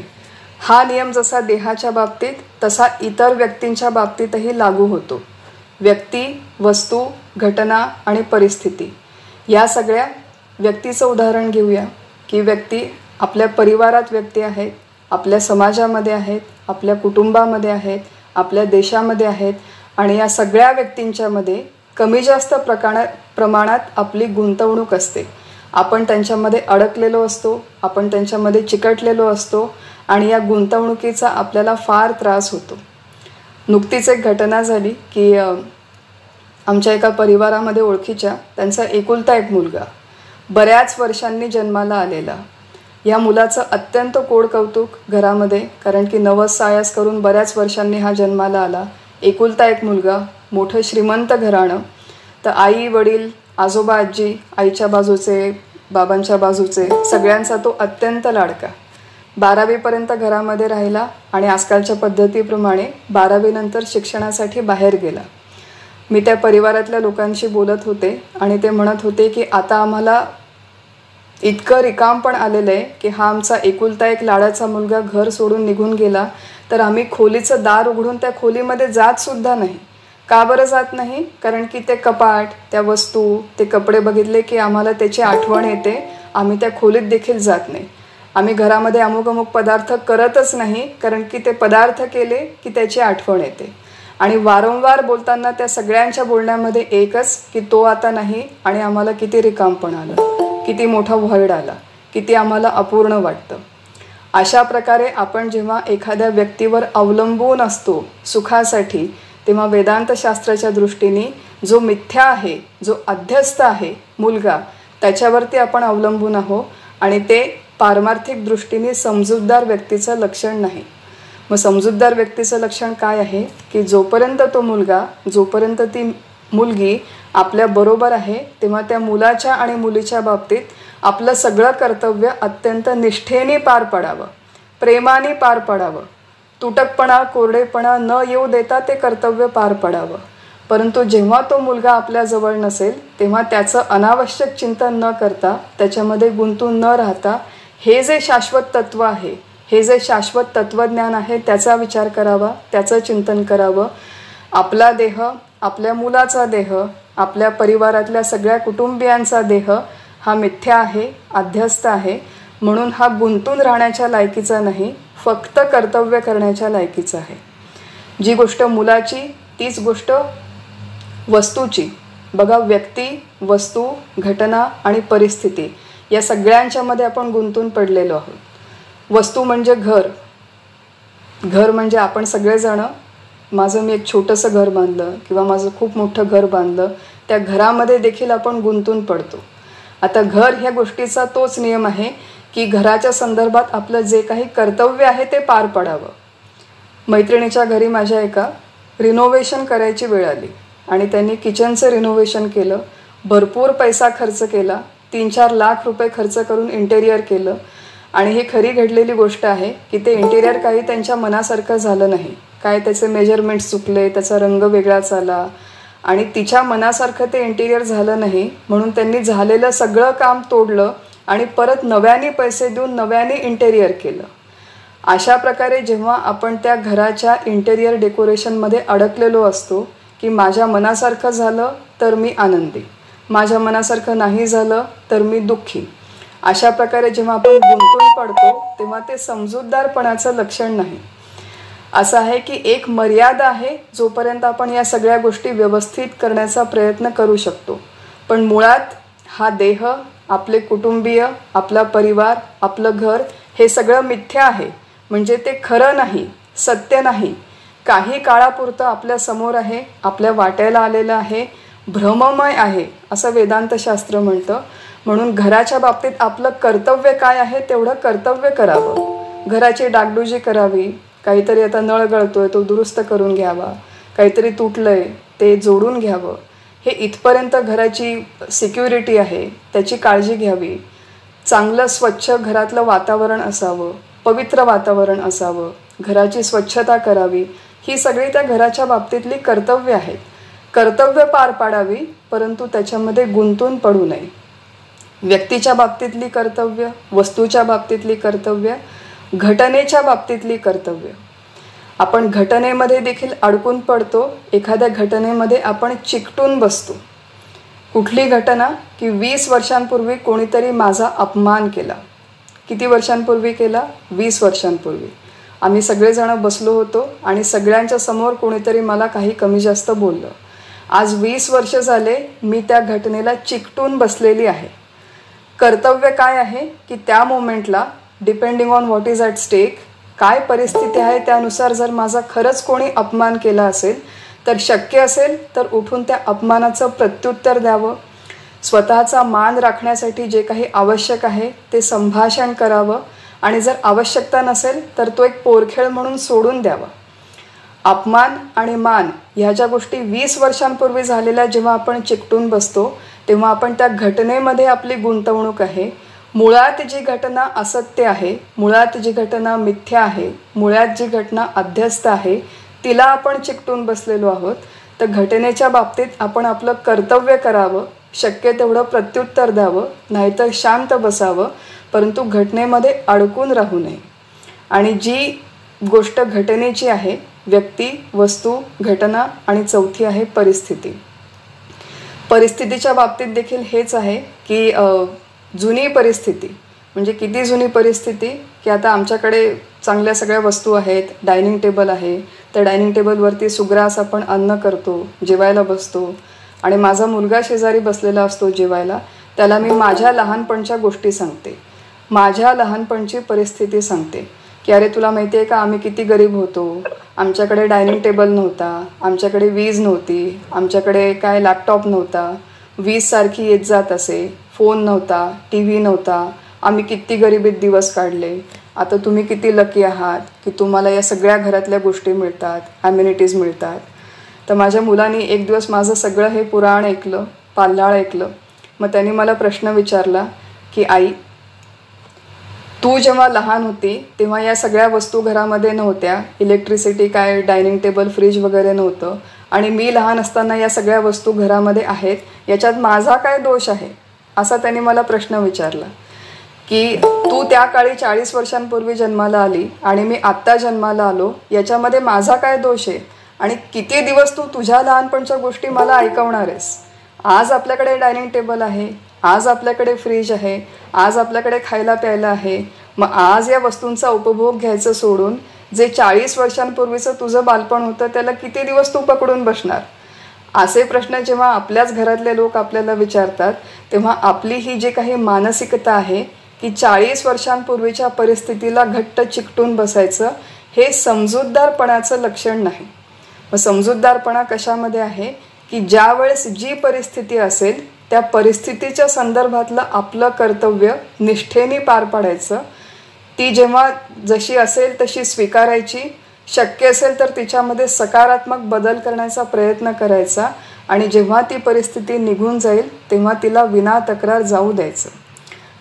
हा नियम जसा देहाच्या बाबतीत तसा इतर व्यक्तींच्या बाबतीतही लागू होतो. व्यक्ती, वस्तू, घटना आणि परिस्थिती या सगळ्या व्यक्तीचं उदाहरण घेऊया की व्यक्ती आपल्या परिवारात व्यक्ती आहेत, आपल्या समाजामध्ये आहेत, आपल्या कुटुंबामध्ये आहेत, आपल्या देशामध्ये आहेत आणि या सगळ्या व्यक्तींच्यामध्ये कमी जास्त प्रमाणात आपली गुंतवणूक असते. आपण त्यांच्यामध्ये अडकलेलो असतो, आपण त्यांच्यामध्ये चिकटलेलो असतो आणि या गुंतवणुकीचा आपल्याला फार त्रास होतो. नुकतीच एक घटना झाली की आमच्या एका परिवारामध्ये ओळखीच्या त्यांचा एकुलता एक मुलगा बऱ्याच वर्षांनी जन्माला आलेला. या मुलाचं अत्यंत कोड कौतुक घरामध्ये, कारण की नवस सायास करून बऱ्याच वर्षांनी हा जन्माला आला. एकुलता एक मुलगा, मोठं श्रीमंत घराणं. तर आई वडील, आजोबा आजी, आईच्या बाजूचे, बाबांच्या बाजूचे, सगळ्यांचा तो अत्यंत लाडका. 12वीपर्यंत घरामध्ये राहिला आणि आजकालच्या पद्धतीप्रमाणे 12वी नंतर शिक्षणासाठी बाहेर गेला. मी त्या परिवारातल्या लोकांशी बोलत होते आणि ते म्हणत होते की आता आम्हाला इतकं रिकाम पण आलेलं आहे की हा आमचा एकुलता एक लाडाचा मुलगा घर सोडून निघून गेला तर आम्ही खोलीचं दार उघडून त्या खोलीमध्ये जात सुद्धा नाही. का बरं जात नाही? कारण की ते कपाट, त्या वस्तू, ते कपडे बघितले की आम्हाला त्याची आठवण येते. आम्ही त्या खोलीत देखील जात नाही. आम्ही घरामध्ये अमुक अमुक पदार्थ करतच नाही, कारण की ते पदार्थ केले की त्याची आठवण येते. आणि वारंवार बोलताना त्या सगळ्यांच्या बोलण्यामध्ये एकच की तो आता नाही आणि आम्हाला किती रिकामपण आलं, किती मोठा व्हॉइड आला, किती आम्हाला अपूर्ण वाटतं. अशा प्रकारे आपण जेव्हा एखाद्या व्यक्तीवर अवलंबून असतो सुखासाठी, तेव्हा वेदांतशास्त्राच्या दृष्टीने जो मिथ्या आहे, जो अध्यस्त आहे मुलगा, त्याच्यावरती आपण अवलंबून आहोत आणि ते पारमार्थिक दृष्टीने समजूतदार व्यक्तीचं लक्षण नाही. मग समजूतदार व्यक्तीचं लक्षण काय आहे की जोपर्यंत तो मुलगा, जोपर्यंत ती मुलगी आपल्या बरोबर आहे, तेव्हा त्या मुलाच्या आणि मुलीच्या बाबतीत आपलं सगळं कर्तव्य अत्यंत निष्ठेने पार पडावं, प्रेमाने पार पडावं, तुटकपणा, कोरडेपणा न येऊ देता ते कर्तव्य पार पडावं. परंतु जेव्हा तो मुलगा आपल्याजवळ नसेल तेव्हा त्याचं अनावश्यक चिंतन न करता, त्याच्यामध्ये गुंतून न राहता, हे जे शाश्वत तत्व आहे, हे जे शाश्वत तत्वज्ञान आहे त्याचा विचार करावा, त्याचं चिंतन करावं. आपला देह, आपल्या मुलाचा देह, आपल्या परिवारातल्या सगळ्या कुटुंबियांचा देह हा मिथ्या आहे, अध्यस्त आहे. म्हणून हा गुंतून राहण्याच्या लायकीचा नाही, फक्त कर्तव्य करण्याच्या लायकीचा आहे. जी गोष्ट मुलाची तीच गोष्ट वस्तूची. बघा, व्यक्ती, वस्तू, घटना आणि परिस्थिती या सगळ्यांच्यामध्ये आपण गुंतून पडलेलो आहोत. वस्तू म्हणजे घर. घर म्हणजे आपण सगळेजण, माझं मी एक छोटंसं घर बांधलं किंवा माझं खूप मोठं घर बांधलं, त्या घरामध्ये देखील आपण गुंतून पडतो. आता घर ह्या गोष्टीचा तोच नियम आहे की घराच्या संदर्भात आपलं जे काही कर्तव्य आहे ते पार पडावं. मैत्रिणीच्या घरी माझ्या एका रिनोव्हेशन करायची वेळ आली आणि त्यांनी किचनचं रिनोव्हेशन केलं. भरपूर पैसा खर्च केला, 3-4 लाख रुपये खर्च करून इंटेरियर केलं. आणि ही खरी घडलेली गोष्ट आहे की ते इंटेरियर काही त्यांच्या मनासारखं झालं नाही. काय त्याचे मेजरमेंट्स चुकले, त्याचा रंग वेगळाच आला आणि तिच्या मनासारखं ते इंटेरियर झालं नाही. म्हणून त्यांनी झालेलं सगळं काम तोडलं आणि परत नव्याने पैसे देऊन नव्याने इंटेरियर केलं. अशा प्रकारे जेव्हा आपण त्या घराच्या इंटेरियर डेकोरेशनमध्ये अडकलेलो असतो की माझ्या मनासारखं झालं तर मी आनंदी, माझ्या मनासारखं नाही झालं तर मी दुःखी, अशा प्रकारे जेव्हा आपण गुंतून पडतो तेव्हा ते समजूतदारपणाचं लक्षण नाही. असं आहे की एक मर्यादा आहे जोपर्यंत आपण या सगळ्या गोष्टी व्यवस्थित करण्याचा प्रयत्न करू शकतो. पण मुळात हा देह, आपले कुटुंबीय, आपला परिवार, आपलं घर हे सगळं मिथ्या आहे. म्हणजे ते खरं नाही, सत्य नाही, काही काळापुरतं आपल्या समोर आहे, आपल्या वाट्याला आलेलं आहे, भ्रममय आहे असं वेदांतशास्त्र म्हणतं. म्हणून घराच्या बाबतीत आपलं कर्तव्य काय आहे तेवढं कर्तव्य करावं. घराची डागडुजी करावी. काहीतरी आता नळ गळतोय तो दुरुस्त करून घ्यावा, काहीतरी तुटलंय ते जोडून घ्यावं. हे इथपर्यंत घराची सिक्युरिटी आहे, त्याची काळजी घ्यावी. चांगलं स्वच्छ घरातलं वातावरण असावं, पवित्र वातावरण असावं, घराची स्वच्छता करावी. ही सगळी त्या घराच्या बाबतीतली कर्तव्य आहेत. कर्तव्य पार पाडावी, परंतु त्याच्यामध्ये गुंतून पडू नये. व्यक्तीच्या बाबतीतली कर्तव्य, वस्तूच्या बाबतीतली कर्तव्य, घटनेच्या बाबतीतली कर्तव्य. आपण घटनेमध्ये देखील अडकून पडतो. एखाद्या घटनेमध्ये आपण चिकटून बसतो. कुठली घटना की 20 वर्षांपूर्वी कोणीतरी माझा अपमान केला. किती वर्षांपूर्वी केला? 20 वर्षांपूर्वी. आम्ही सगळेजण बसलो होतो आणि सगळ्यांच्या समोर कोणीतरी मला काही कमी जास्त बोललं. आज 20 वर्ष झाले मी त्या घटनेला चिकटून बसलेली आहे. कर्तव्य काय आहे की त्या मोमेंटला depending on what is at stake, काय परिस्थिती आहे त्यानुसार जर माझा खरंच कोणी अपमान केला असेल तर शक्य असेल तर उठून त्या अपमानाचं प्रत्युत्तर द्यावं. स्वतःचा मान राखण्यासाठी जे काही आवश्यक आहे ते संभाषण करावं आणि जर आवश्यकता नसेल तर तो एक पोरखेळ म्हणून सोडून द्यावा. अपमान आणि मान ह्या ज्या गोष्टी 20 वर्षांपूर्वी झालेल्या जेव्हा आपण चिकटून बसतो तेव्हा आपण त्या घटनेमध्ये आपली गुंतवणूक आहे. मुळात जी घटना असत्य आहे, मुळात जी घटना मिथ्या आहे, मुळात जी घटना अध्यस्त आहे तिला आपण चिकटून बसलेलो आहोत. तर घटनेच्या बाबतीत आपण आपलं कर्तव्य करावं, शक्य तेवढं प्रत्युत्तर द्यावं, नाहीतर शांत बसावं, परंतु घटनेमध्ये अडकून राहू नये. आणि जी गोष्ट घटनेची आहे, व्यक्ती, वस्तू, घटना आणि चौथी आहे परिस्थिती. परिस्थितीच्या बाबतीत देखील हेच आहे की जुनी परिस्थिती म्हणजे किती जुनी परिस्थिती की आता आमच्याकडे चांगल्या सगळ्या वस्तू आहेत. डायनिंग टेबल आहे, त्या डायनिंग टेबलवरती सुग्रास आपण अन्न करतो, जेवायला बसतो आणि माझा मुलगा शेजारी बसलेला असतो जेवायला. त्याला मी माझ्या लहानपणच्या गोष्टी सांगते, माझ्या लहानपणची परिस्थिती सांगते की अरे तुला माहिती आहे का आम्ही किती गरीब होतो, आमच्याकडे डायनिंग टेबल नव्हता, आमच्याकडे वीज नव्हती, आमच्याकडे काय लॅपटॉप नव्हता, वीज सारखी येत जात असे, फोन नव्हता, टी व्ही नव्हता, आम्ही किती गरिबीत दिवस काढले. आता तुम्ही किती लकी आहात की तुम्हाला या सगळ्या घरातल्या गोष्टी मिळतात, ॲम्युनिटीज मिळतात. तर माझ्या मुलांनी एक दिवस माझं सगळं हे पुराण ऐकलं, पाल्हाळ ऐकलं. मग त्यांनी मला प्रश्न विचारला की आई, तू जेव्हा लहान होती तेव्हा या सगळ्या वस्तू घरामध्ये नव्हत्या, इलेक्ट्रिसिटी काय, डायनिंग टेबल, फ्रीज वगैरे नव्हतं आणि मी लहान असताना या सगळ्या वस्तू घरामध्ये आहेत, याच्यात माझा काय दोष आहे, असा त्यांनी मला प्रश्न विचारला. की तू त्या काळी 40 वर्षांपूर्वी जन्माला आली आणि मी आत्ता जन्माला आलो, याच्यामध्ये माझा काय दोष आहे आणि किती दिवस तू तुझ्या लहानपणच्या गोष्टी मला ऐकवणार आहेस. आज आपल्याकडे डायनिंग टेबल आहे, आज आपल्याकडे फ्रीज आहे, आज आपल्याकडे खायला प्यायला आहे, मग आज या वस्तूंचा उपभोग घ्यायचं सोडून जे 40 वर्षांपूर्वीचं तुझं बालपण होतं त्याला किती दिवस तू पकडून बसणार. असे प्रश्न जेव्हा आपल्याच घरातले लोक आपल्याला विचारतात तेव्हा आपली ही जी काही मानसिकता आहे की 40 वर्षांपूर्वीच्या परिस्थितीला घट्ट चिकटून बसायचं, हे समजूतदारपणाचं लक्षण नाही. मग समजूतदारपणा कशामध्ये आहे की ज्या वेळेस जी परिस्थिती असेल त्या परिस्थितीच्या संदर्भातलं आपलं कर्तव्य निष्ठेने पार पाडायचं, ती जेव्हा जशी असेल तशी स्वीकारायची, शक्य असेल तर तिच्यामध्ये सकारात्मक बदल करण्याचा प्रयत्न करायचा आणि जेव्हा ती परिस्थिती निघून जाईल तेव्हा तिला विना तक्रार जाऊ द्यायचं.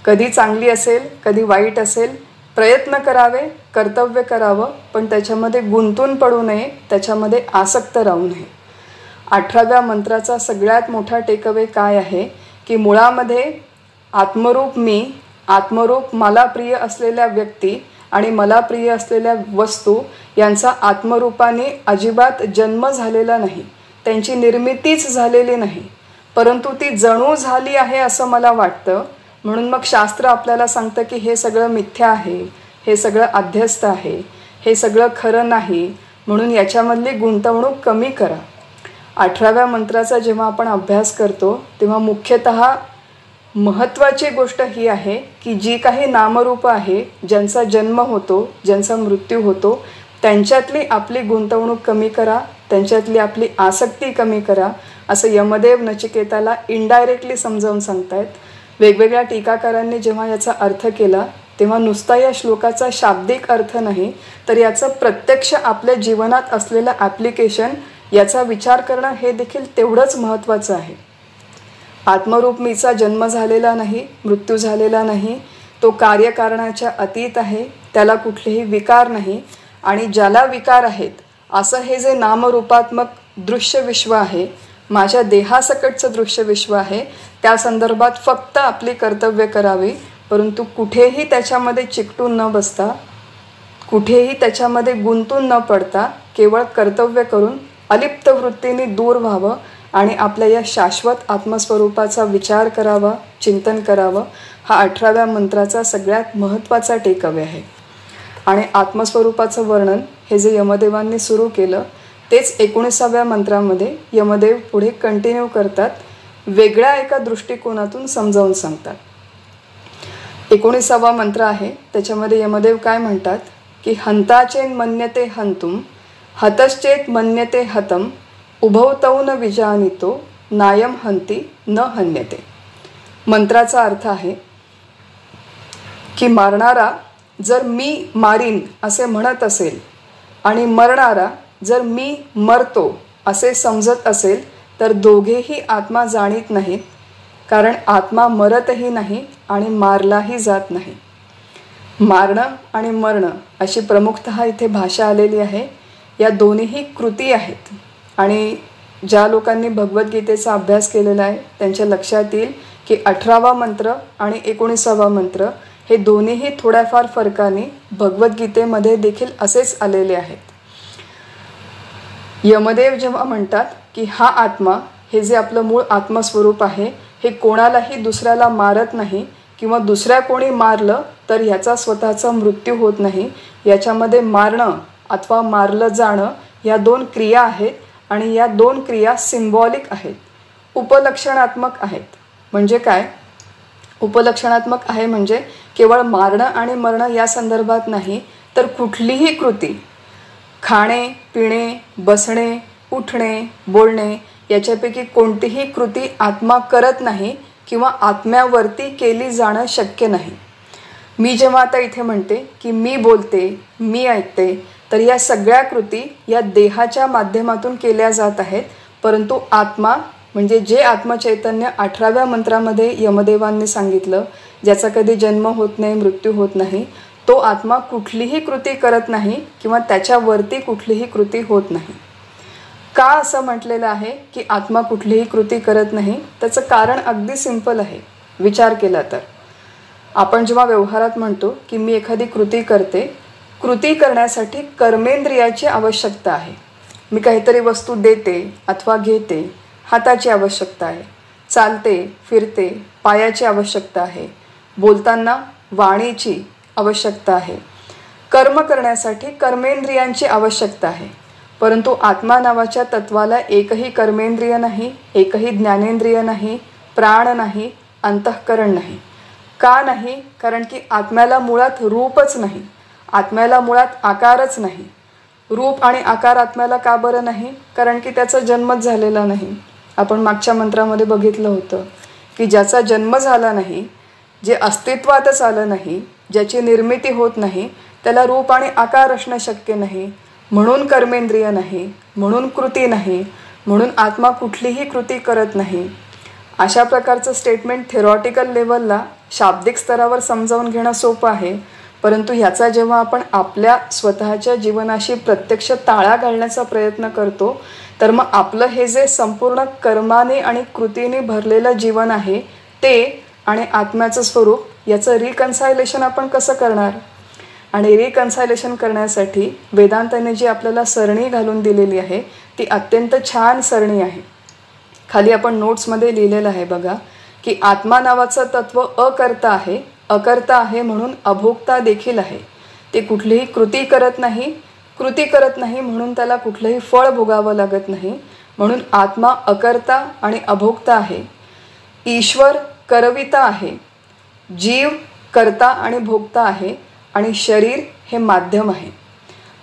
कधी चांगली असेल कधी वाईट असेल, प्रयत्न करावे, कर्तव्य करावं, पण त्याच्यामध्ये गुंतून पडू नये, त्याच्यामध्ये आसक्त राहू नये. 18व्या मंत्राचा सगळ्यात मोठा टेकअवे काय आहे की मुळामध्ये आत्मरूप मी, आत्मरूप मला प्रिय असलेल्या व्यक्ती आणि मला प्रिय असलेल्या वस्तू यांचा आत्मरूपाने अजिबात जन्म झालेला नाही, त्यांची निर्मितीच झालेली नाही, परंतु ती जणू झाली आहे असं मला वाटतं. म्हणून मग शास्त्र आपल्याला सांगतं की हे सगळं मिथ्या आहे, हे सगळं अध्यस्त आहे, हे सगळं खरं नाही, म्हणून याच्यामधली गुंतवणूक कमी करा. 18व्या मंत्राचा जेव्हा आपण अभ्यास करतो तेव्हा मुख्यतः महत्त्वाची गोष्ट ही आहे की जी काही नामरूपं आहे, ज्यांचा जन्म होतो, ज्यांचा मृत्यू होतो, त्यांच्यातली आपली गुंतवणूक कमी करा, त्यांच्यातली आपली आसक्ती कमी करा, असं यमदेव नचिकेताला इनडायरेक्टली समजावून सांगतायत. वेगवेगळ्या टीकाकारांनी जेव्हा याचा अर्थ केला तेव्हा नुसता या श्लोकाचा शाब्दिक अर्थ नाही तर याचं प्रत्यक्ष आपल्या जीवनात असलेलं ॲप्लिकेशन, याचा विचार करणं हे देखील तेवढंच महत्त्वाचं आहे. आत्मरूप मीचा जन्म झालेला नाही, मृत्यू झालेला नाही, तो कार्यकारणाच्या अतीत आहे, त्याला कुठलेही विकार नाही आणि ज्याला विकार आहेत असं हे जे नामरूपात्मक दृश्य विश्व आहे, माझ्या देहासकटचं दृश्य विश्व आहे, त्या संदर्भात फक्त आपली कर्तव्य करावी, परंतु कुठेही त्याच्यामध्ये चिकटून न बसता, कुठेही त्याच्यामध्ये गुंतून न पडता केवळ कर्तव्य करून अलिप्त वृत्तीने दूर व्हावं आणि आपल्या या शाश्वत आत्मस्वरूपाचा विचार करावा, चिंतन करावं. हा 18व्या मंत्राचा सगळ्यात महत्त्वाचा टेकअवे आहे. आणि आत्मस्वरूपाचं वर्णन हे जे यमदेवांनी सुरू केलं तेच 19व्या मंत्रामध्ये यमदेव पुढे कंटिन्यू करतात, वेगळ्या एका दृष्टिकोनातून समजावून सांगतात. 19वा मंत्र आहे, त्याच्यामध्ये यमदेव काय म्हणतात की हंताचेन मन्यते हंतुम, हतश्चेत मन्यते हतम, उभवतौ न विजानितो, नायम हंती न हन्यते. मंत्राचा अर्थ आहे की मारणारा जर मी मारीन असे म्हणत असेल आणि मरणारा जर मी मरतो असे समजत असेल तर दोघेही आत्मा जाणीत नाहीत, कारण आत्मा मरतही नाही आणि मारलाही जात नाही. मारणं आणि मरणं अशी प्रमुखतः इथे भाषा आलेली आहे. या दोन्हीही कृती आहेत आणि ज्या लोकांनी भगवद्गीतेचा अभ्यास केलेला आहे त्यांच्या लक्षात येईल की 18वा मंत्र आणि 19वा मंत्र हे दोन्हीही थोड्याफार फरकाने भगवद्गीतेमध्ये देखील असेच आलेले आहेत. यमदेव जेव्हा म्हणतात की हा आत्मा, हे जे आपलं मूळ आत्मस्वरूप आहे, हे कोणालाही दुसऱ्याला मारत नाही किंवा दुसऱ्या कोणी मारलं तर ह्याचा स्वतःचा मृत्यू होत नाही, याच्यामध्ये मारणं अथवा मारलं जाणं या दोन क्रिया आहेत आणि या दोन क्रिया सिम्बॉलिक आहेत, उपलक्षणात्मक आहेत. म्हणजे काय? उपलक्षणात्मक आहे म्हणजे केवळ मारणं आणि मरणं या संदर्भात नाही, तर कुठलीही कृती, खाणे, पिणे, बसणे, उठणे, बोलणे याच्यापैकी कोणतीही कृती आत्मा करत नाही किंवा आत्म्यावरती केली जाणं शक्य नाही. मी जेव्हा आता इथे म्हणते की मी बोलते, मी ऐकते, तर या सगळ्या कृती या देहाच्या माध्यमातून केल्या जात आहेत, परंतु आत्मा म्हणजे जे आत्मचैतन्य 18व्या मंत्रामध्ये यमदेवांनी सांगितलं, ज्याचा कधी जन्म होत नाही, मृत्यू होत नाही, तो आत्मा कुठलीही कृती करत नाही किंवा त्याच्यावरती कुठलीही कृती होत नाही. का असं म्हटलेलं आहे की आत्मा कुठलीही कृती करत नाही? त्याचं कारण अगदी सिंपल आहे. विचार केला तर आपण जेव्हा व्यवहारात म्हणतो की मी एखादी कृती करते, कृती करण्यासाठी कर्मेंद्रियाची आवश्यकता आहे. मी काहीतरी वस्तू देते अथवा घेते, हाताची आवश्यकता आहे. चालते, फिरते, पायाची आवश्यकता आहे. बोलताना वाणीची आवश्यकता आहे. कर्म करण्यासाठी कर्मेंद्रियांची आवश्यकता आहे. परंतु आत्मा नावाच्या तत्वाला एकही कर्मेंद्रिय नाही, एकही ज्ञानेंद्रिय नाही, प्राण नाही, अंतःकरण नाही. का नाही? कारण की आत्म्याला मुळात रूपच नाही, आत्म्याला मुळात आकारच नाही. रूप आणि आकार आत्म्याला का बरं नाही? कारण की त्याचा जन्मच झालेला नाही. आपण मागच्या मंत्रामध्ये बघितलं होतं की ज्याचा जन्म झाला नाही, जे अस्तित्वातच आलं नाही, ज्याची निर्मिती होत नाही, त्याला रूप आणि आकार असणं शक्य नाही. म्हणून कर्मेंद्रिय नाही, म्हणून कृती नाही, म्हणून आत्मा कुठलीही कृती करत नाही. अशा प्रकारचं स्टेटमेंट थेरॉटिकल लेवलला शाब्दिक स्तरावर समजावून घेणं सोपं आहे. परंतु ह्याचा जेव्हा आपण आपल्या स्वतःच्या जीवनाशी प्रत्यक्ष ताळा घालण्याचा प्रयत्न करतो, तर मग आपलं हे जे संपूर्ण कर्माने आणि कृतीने भरलेलं जीवन आहे ते आणि आत्म्याचं स्वरूप याचं रिकन्सायलेशन आपण कसं करणार? आणि रिकन्सायलेशन करण्यासाठी वेदांताने जी आपल्याला सरणी घालून दिलेली आहे ती अत्यंत छान सरणी आहे. खाली आपण नोट्समध्ये लिहिलेलं आहे बघा की आत्मा नावाचं तत्व अकर्ता आहे. अकर्ता आहे म्हणून अभोक्ता देखील आहे. ते कुठलीही कृती करत नाही, कृती करत नाही म्हणून त्याला कुठलंही फळ भोगावं लागत नाही. म्हणून आत्मा अकर्ता आणि अभोक्ता आहे. ईश्वर करविता आहे, जीव कर्ता आणि भोक्ता आहे आणि शरीर हे माध्यम आहे.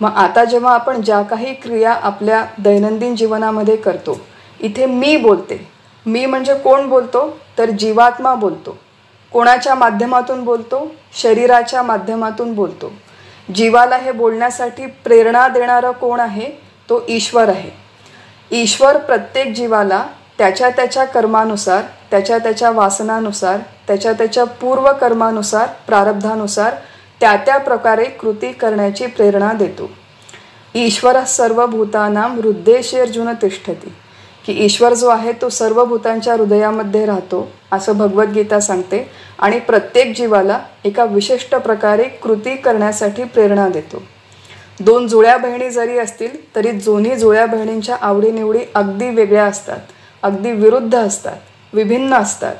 मग आता जेव्हा आपण ज्या काही क्रिया आपल्या दैनंदिन जीवनामध्ये करतो, इथे मी बोलते. मी म्हणजे कोण बोलतो? तर जीवात्मा बोलतो. कोणाच्या माध्यमातून बोलतो? शरीराच्या माध्यमातून बोलतो. जीवाला हे बोलण्यासाठी प्रेरणा देणारं कोण आहे? तो ईश्वर आहे. ईश्वर प्रत्येक जीवाला त्याच्या त्याच्या कर्मानुसार, त्याच्या त्याच्या वासनानुसार, त्याच्या त्याच्या पूर्वकर्मानुसार, प्रारब्धानुसार त्या प्रकारे कृती करण्याची प्रेरणा देतो. ईश्वर सर्वभूतानां हृदयेषु तिष्ठति, की ईश्वर जो आहे तो सर्व भूतांच्या हृदयामध्ये राहतो असं भगवद्गीता सांगते. आणि प्रत्येक जीवाला एका विशिष्ट प्रकारे कृती करण्यासाठी प्रेरणा देतो. दोन जुळ्या बहिणी जरी असतील तरी दोन्ही जुळ्या बहिणींच्या आवडीनिवडी अगदी वेगळ्या असतात, अगदी विरुद्ध असतात, विभिन्न असतात.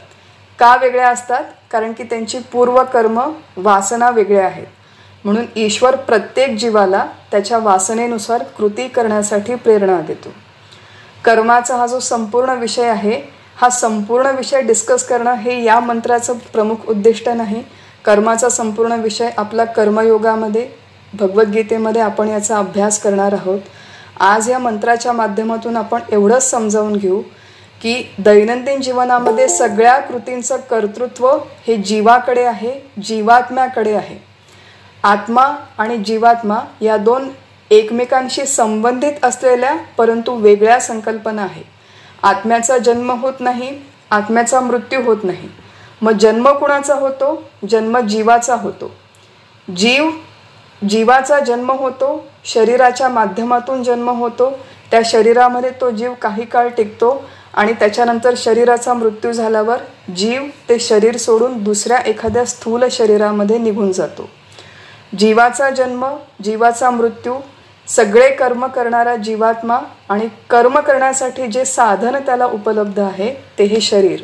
का वेगळ्या असतात? कारण की त्यांची पूर्वकर्म वासना वेगळ्या आहेत. म्हणून ईश्वर प्रत्येक जीवाला त्याच्या वासनेनुसार कृती करण्यासाठी प्रेरणा देतो. कर्माचा हा जो संपूर्ण विषय आहे, हा संपूर्ण विषय डिस्कस करणं हे या मंत्राचं प्रमुख उद्दिष्ट नाही. कर्माचा संपूर्ण विषय आपला कर्मयोगामध्ये, भगवद्गीतेमध्ये आपण याचा अभ्यास करणार आहोत. आज या मंत्राच्या माध्यमातून आपण एवढंच समजावून घेऊ की दैनंदिन जीवनामध्ये सगळ्या कृतींचं कर्तृत्व हे जीवाकडे आहे, जीवात्म्याकडे आहे. आत्मा आणि जीवात्मा या दोन एकमेकांशी संबंधित असलेल्या परंतु वेगळ्या संकल्पना आहेत. आत्म्याचा जन्म होत नाही, आत्म्याचा मृत्यू होत नाही. मग जन्म कुणाचा होतो? जन्म जीवाचा होतो. जीवाचा जन्म होतो, शरीराच्या माध्यमातून जन्म होतो. त्या शरीरामध्ये तो जीव काही काळ टिकतो आणि त्याच्यानंतर शरीराचा मृत्यू झाल्यावर जीव ते शरीर सोडून दुसऱ्या एखाद्या स्थूल शरीरामध्ये निघून जातो. जीवाचा जन्म, जीवाचा मृत्यू, सगळे कर्म करणारा जीवात्मा आणि कर्म करण्यासाठी जे साधन त्याला उपलब्ध आहे ते हे शरीर.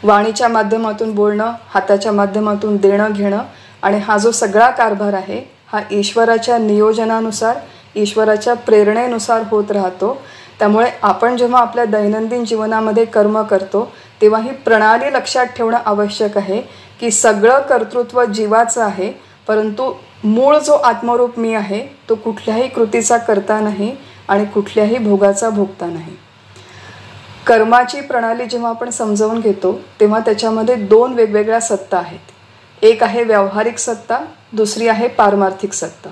वाणीच्या माध्यमातून बोलणं, हाताच्या माध्यमातून देणं घेणं आणि हा जो सगळा कारभार आहे हा ईश्वराच्या नियोजनानुसार, ईश्वराच्या प्रेरणेनुसार होत राहतो. त्यामुळे आपण जेव्हा आपल्या दैनंदिन जीवनामध्ये कर्म करतो तेव्हा ही प्रणाली लक्षात ठेवणं आवश्यक आहे की सगळं कर्तृत्व जीवाचं आहे, परंतु मूळ जो आत्मरूप मी आहे तो कुठल्याही कृतीचा करता नाही आणि कुठल्याही भोगाचा भोगता नाही. कर्माची प्रणाली जेव्हा आपण समजावून घेतो तेव्हा त्याच्यामध्ये दोन वेगवेगळ्या सत्ता आहेत. एक आहे व्यावहारिक सत्ता, दुसरी आहे पारमार्थिक सत्ता.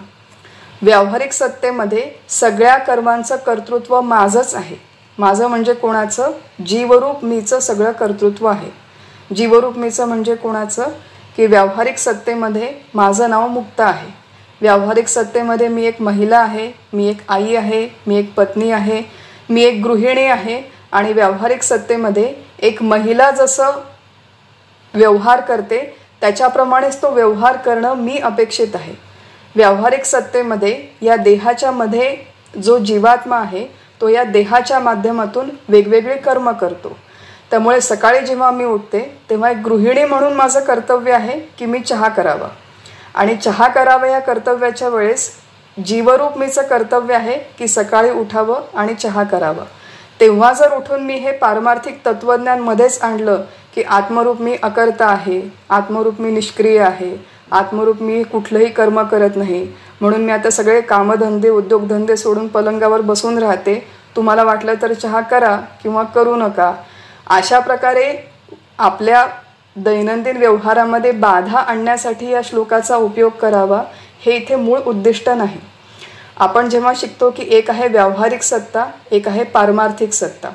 व्यावहारिक सत्तेमध्ये सगळ्या कर्मांचं कर्तृत्व माझंच आहे. माझं म्हणजे कोणाचं? जीवरूप मीचं सगळं कर्तृत्व आहे. जीवरूप मीचं म्हणजे कोणाचं? की व्यावहारिक सत्तेमध्ये माझं नाव मुक्त आहे. व्यावहारिक सत्तेमध्ये मी एक महिला आहे, मी एक आई आहे, मी एक पत्नी आहे, मी एक गृहिणी आहे. आणि व्यावहारिक सत्तेमध्ये एक महिला जसं व्यवहार करते त्याच्याप्रमाणेच तो व्यवहार करणं मी अपेक्षित आहे. व्यावहारिक सत्तेमध्ये या देहाच्या मध्ये जो जीवात्मा आहे तो या देहाच्या माध्यमातून वेगवेगळे कर्म करतो. त्यामुळे सकाळी जेव्हा मी उठते तेव्हा एक गृहिणी म्हणून माझं कर्तव्य आहे की मी चहा करावा. आणि चहा करावा या कर्तव्याच्या वेळेस जीवरूप मीचं कर्तव्य आहे की सकाळी उठावं आणि चहा करावा. तेव्हा जर उठून मी हे पारमार्थिक तत्त्वज्ञान मध्येच आणलं की आत्मरूप मी अकर्ता आहे, आत्मरूप मी निष्क्रिय आहे, आत्मरूप मी कुठलंही कर्म करत नाही, म्हणून मी आता सगळे कामधंदे उद्योगधंदे सोडून पलंगावर बसून राहते, तुम्हाला वाटलं तर चहा करा किंवा करू नका, अशा प्रकारे आपल्या दैनंदिन व्यवहारामध्ये बाधा आणण्यासाठी या श्लोकाचा उपयोग करावा हे इथे मूळ उद्दिष्ट नाही. आपण जेव्हा शिकतो की एक आहे व्यावहारिक सत्ता, एक आहे पारमार्थिक सत्ता.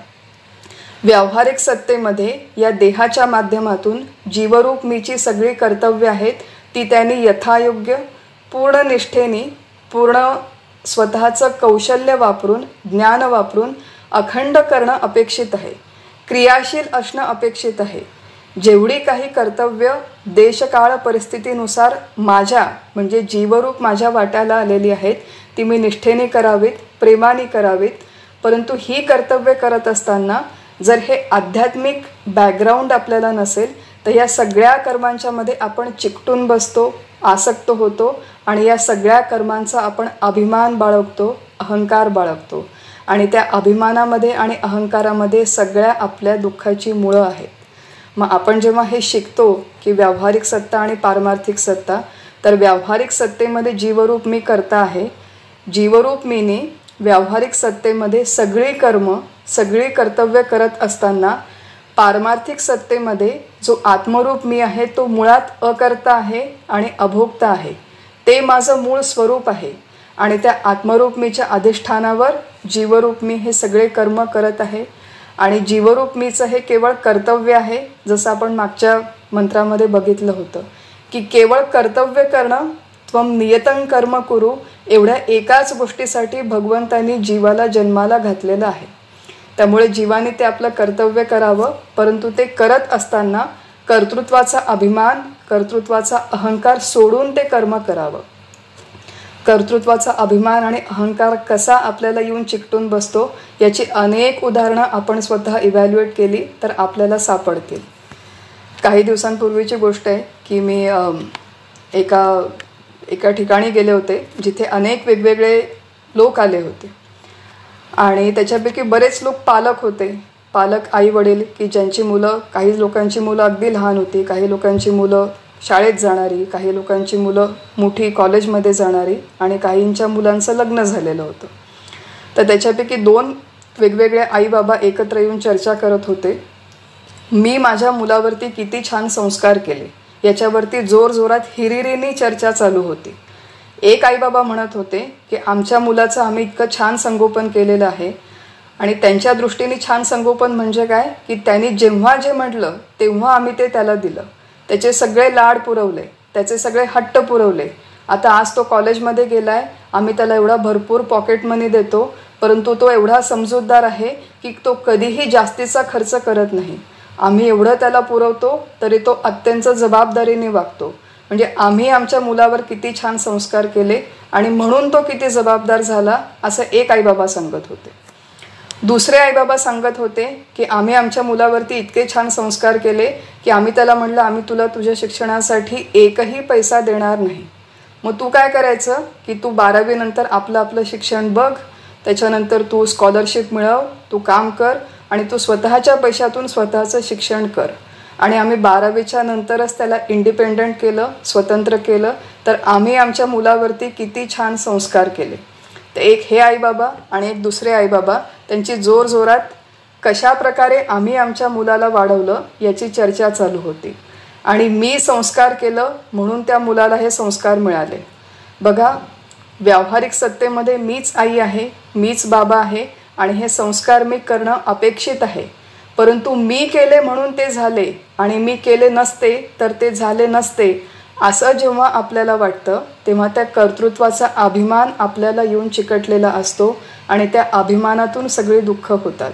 व्यावहारिक सत्तेमध्ये या देहाच्या माध्यमातून जीवरूप मीची सगळी कर्तव्य आहेत ती त्यांनी यथायोग्य पूर्ण निष्ठेने पूर्ण स्वतःचं कौशल्य वापरून ज्ञान वापरून अखंड करणं अपेक्षित आहे. क्रियाशील असणं अपेक्षित आहे. जेवढी काही कर्तव्य देशकाळ परिस्थितीनुसार माझ्या म्हणजे जीवरूप माझ्या वाट्याला आलेली आहेत ती मी निष्ठेने करावीत, प्रेमाने करावीत. परंतु ही कर्तव्य करत असताना जर हे आध्यात्मिक बॅकग्राऊंड आपल्याला नसेल तर या सगळ्या कर्मांच्या मध्ये आपण चिकटून बसतो, आसक्त होतो आणि या सगळ्या कर्मांचा आपण अभिमान बाळगतो, अहंकार बाळगतो. आणि त्या अभिमानामध्ये आणि अहंकारामध्ये सगळ्या आपल्या दुःखाची मुळं आहेत. मग आपण जेव्हा हे शिकतो की व्यावहारिक सत्ता आणि पारमार्थिक सत्ता, तर व्यावहारिक सत्तेमध्ये जीवरूप मी करता आहे. जीवरूप मीने व्यावहारिक सत्तेमध्ये सगळी कर्म सगळी कर्तव्य करत असताना पारमार्थिक सत्तेमध्ये जो आत्मरूप मी आहे तो मुळात अकर्ता आहे आणि अभोक्ता आहे. ते माझं मूळ स्वरूप आहे. आणि त्या आत्मरूप मीच्या अधिष्ठानावर जीवरूप मी हे सगळे कर्म करत आहे. आणि जीवरूप मीचं हे केवळ कर्तव्य आहे. जसं आपण मागच्या मंत्रामध्ये बघितलं होतं की केवळ कर्तव्य करणं, त्वम नियतं कर्म कुरु, एवढ्या एकाच गोष्टीसाठी भगवंतांनी जीवाला जन्माला घातलेलं आहे. त्यामुळे जीवाने ते आपलं कर्तव्य करावं, परंतु ते करत असताना कर्तृत्वाचा अभिमान, कर्तृत्वाचा अहंकार सोडून ते कर्म करावं. कर्तृत्वाचा अभिमान आणि अहंकार कसा आपल्याला येऊन चिकटून बसतो याची अनेक उदाहरणं आपण स्वतः इव्हॅल्युएट केली तर आपल्याला सापडतील. काही दिवसांपूर्वीची गोष्ट आहे की मी एका ठिकाणी गेले होते जिथे अनेक वेगवेगळे लोक आले होते. आणि त्याच्यापैकी बरेच लोक पालक होते. पालक आई वडील की ज्यांची मुलं, काही लोकांची मुलं अगदी लहान होती, काही लोकांची मुलं शाळेत जाणारी, काही लोकांची मुलं मोठी कॉलेजमध्ये जाणारी आणि काहींच्या मुलांचं लग्न झालेलं होतं. तर त्याच्यापैकी 2 वेगवेगळे आई बाबा एकत्र येऊन चर्चा करत होते. मी माझ्या मुलावरती किती छान संस्कार केले याच्यावरती जोरजोरात हिरिरीने चर्चा चालू होती. एक आई बाबा म्हणत होते की आमच्या मुलाचं आम्ही इतकं छान संगोपन केलेलं आहे. आणि त्यांच्या दृष्टीने छान संगोपन म्हणजे काय की त्यांनी जेव्हा जे म्हटलं तेव्हा आम्ही ते त्याला दिलं. त्याचे सगळे लाड पुरवले, त्याचे सगळे हट्ट पुरवले. आता आज तो कॉलेजमध्ये गेलाय, आम्ही त्याला एवढा भरपूर पॉकेट मनी देतो, परंतु तो एवढा समजूतदार आहे की तो कधीही जास्तीचा खर्च करत नाही. आम्ही एवढं त्याला पुरवतो तरी तो अत्यंत जबाबदारीने वागतो. म्हणजे आम्ही आमच्या मुलावर किती छान संस्कार केले आणि म्हणून तो किती जबाबदार झाला, असं एक आईबाबा सांगत होते. दुसरे आईबाबा सांगत होते की आम्ही आमच्या मुलावरती इतके छान संस्कार केले की आम्ही त्याला म्हणलं आम्ही तुला तुझ्या शिक्षणासाठी एकही पैसा देणार नाही. मग तू काय करायचं की तू 12वी नंतर आपलं शिक्षण बघ, त्याच्यानंतर तू स्कॉलरशिप मिळव, तू काम कर आणि तू स्वतःच्या पैशातून स्वतःचं शिक्षण कर. आणि आम्ही 12वीच्या नंतरच त्याला इंडिपेंडंट केलं, स्वतंत्र केलं. तर आम्ही आमच्या मुलावरती किती छान संस्कार केले. तर एक हे आईबाबा आणि एक दुसरे आईबाबा त्यांची जोरजोरात कशा प्रकारे आम्ही आमच्या मुलाला वाढवलं याची चर्चा चालू होती. आणि मी संस्कार केलं म्हणून त्या मुलाला हे संस्कार मिळाले. बघा, व्यावहारिक सत्तेमध्ये मीच आई आहे, मीच बाबा आहे आणि हे संस्कार मी करणं अपेक्षित आहे. परंतु मी केले म्हणून ते झाले आणि मी केले नसते तर ते झाले नसते, असं जेव्हा आपल्याला वाटतं तेव्हा त्या कर्तृत्वाचा अभिमान आपल्याला येऊन चिकटलेला असतो आणि त्या अभिमानातून सगळे दुःख होतात.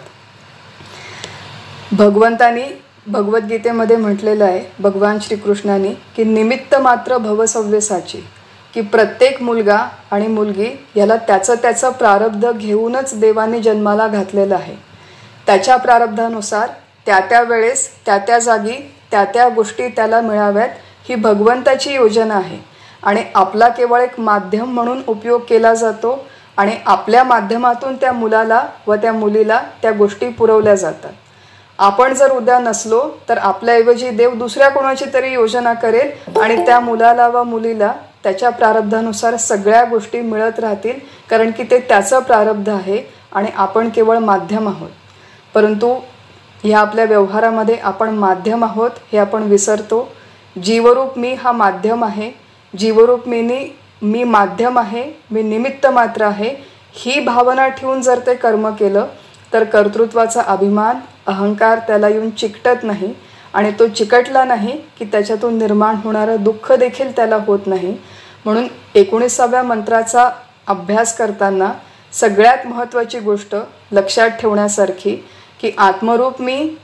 भगवंतानी भगवद्गीतेमध्ये म्हटलेलं आहे, भगवान श्रीकृष्णाने, की निमित्त मात्र भवसव्यसाची, की प्रत्येक मुलगा आणि मुलगी याला त्याचं प्रारब्ध घेऊनच देवाने जन्माला घातलेलं आहे. त्याच्या प्रारब्धानुसार त्या वेळेस त्या जागी त्या गोष्टी त्याला मिळाव्यात ही भगवंताची योजना आहे. आणि आपला केवळ एक माध्यम म्हणून उपयोग केला जातो आणि आपल्या माध्यमातून त्या मुलाला व त्या मुलीला त्या गोष्टी पुरवल्या जातात. आपण जर उद्या नसलो तर आपल्याऐवजी देव दुसऱ्या कोणाची तरी योजना करेल आणि त्या मुलाला व मुलीला त्याच्या प्रारब्धानुसार सगळ्या गोष्टी मिळत राहतील, कारण की ते त्याचं प्रारब्ध आहे आणि आपण केवळ माध्यम आहोत. परंतु ह्या आपल्या व्यवहारामध्ये आपण माध्यम आहोत हे आपण विसरतो. जीवरूप मी हा माध्यम आहे, जीवरूप मी माध्यम आहे, मी निमित्त मात्र आहे, ही भावना ठेवून जर ते कर्म केलं तर कर्तृत्वाचा अभिमान, अहंकार त्याला येऊन चिकटत नाही आणि तो चिकटला नाही की त्याच्यातून निर्माण होणारं दुःख देखील त्याला होत नाही. म्हणून 19व्या मंत्राचा अभ्यास करताना सगळ्यात महत्त्वाची गोष्ट लक्षात ठेवण्यासारखी, की आत्मरूप मी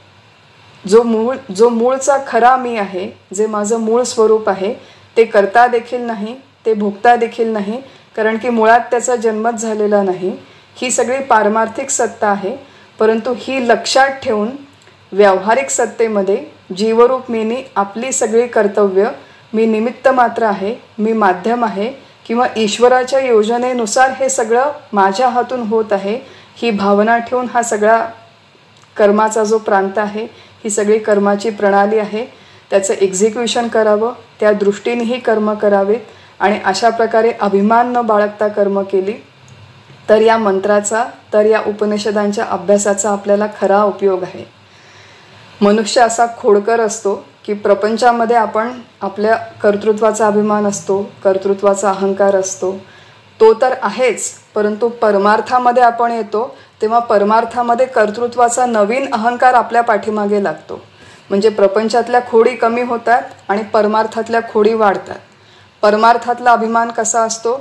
जो मूळचा खरा मी आहे, जे माझं मूळ स्वरूप आहे, ते करता देखील नाही, ते भोगता देखील नाही, कारण की मुळात त्याचा जन्मच झालेला नाही. ही सगळी पारमार्थिक सत्ता आहे. परंतु ही लक्षात ठेवून व्यावहारिक सत्तेमध्ये जीवरूप मीनी आपली सगळी कर्तव्य, मी निमित्त मात्र आहे, मी माध्यम आहे किंवा ईश्वराच्या योजनेनुसार हे सगळं माझ्या हातून होत आहे, ही भावना ठेवून हा सगळा कर्माचा जो प्रांत आहे, ही सगळी कर्माची प्रणाली आहे, त्याचं एक्झिक्युशन करावं, त्या दृष्टीनेही कर्म करावेत. आणि अशा प्रकारे अभिमान न बाळगता कर्म केली तर या मंत्राचा, तर या उपनिषदांच्या अभ्यासाचा आपल्याला खरा उपयोग आहे. मनुष्य असा खोडकर असतो की प्रपंचामध्ये आपण आपल्या कर्तृत्वाचा अभिमान असतो, कर्तृत्वाचा अहंकार असतो, तो तर आहेच, परंतु परमार्थामध्ये आपण येतो तेव्हा परमार्थामध्ये कर्तृत्वाचा नवीन अहंकार आपल्या पाठीमागे लागतो. म्हणजे प्रपंचातल्या खोडी कमी होतात आणि परमार्थातल्या खोडी वाढतात. परमार्थातला अभिमान कसा असतो,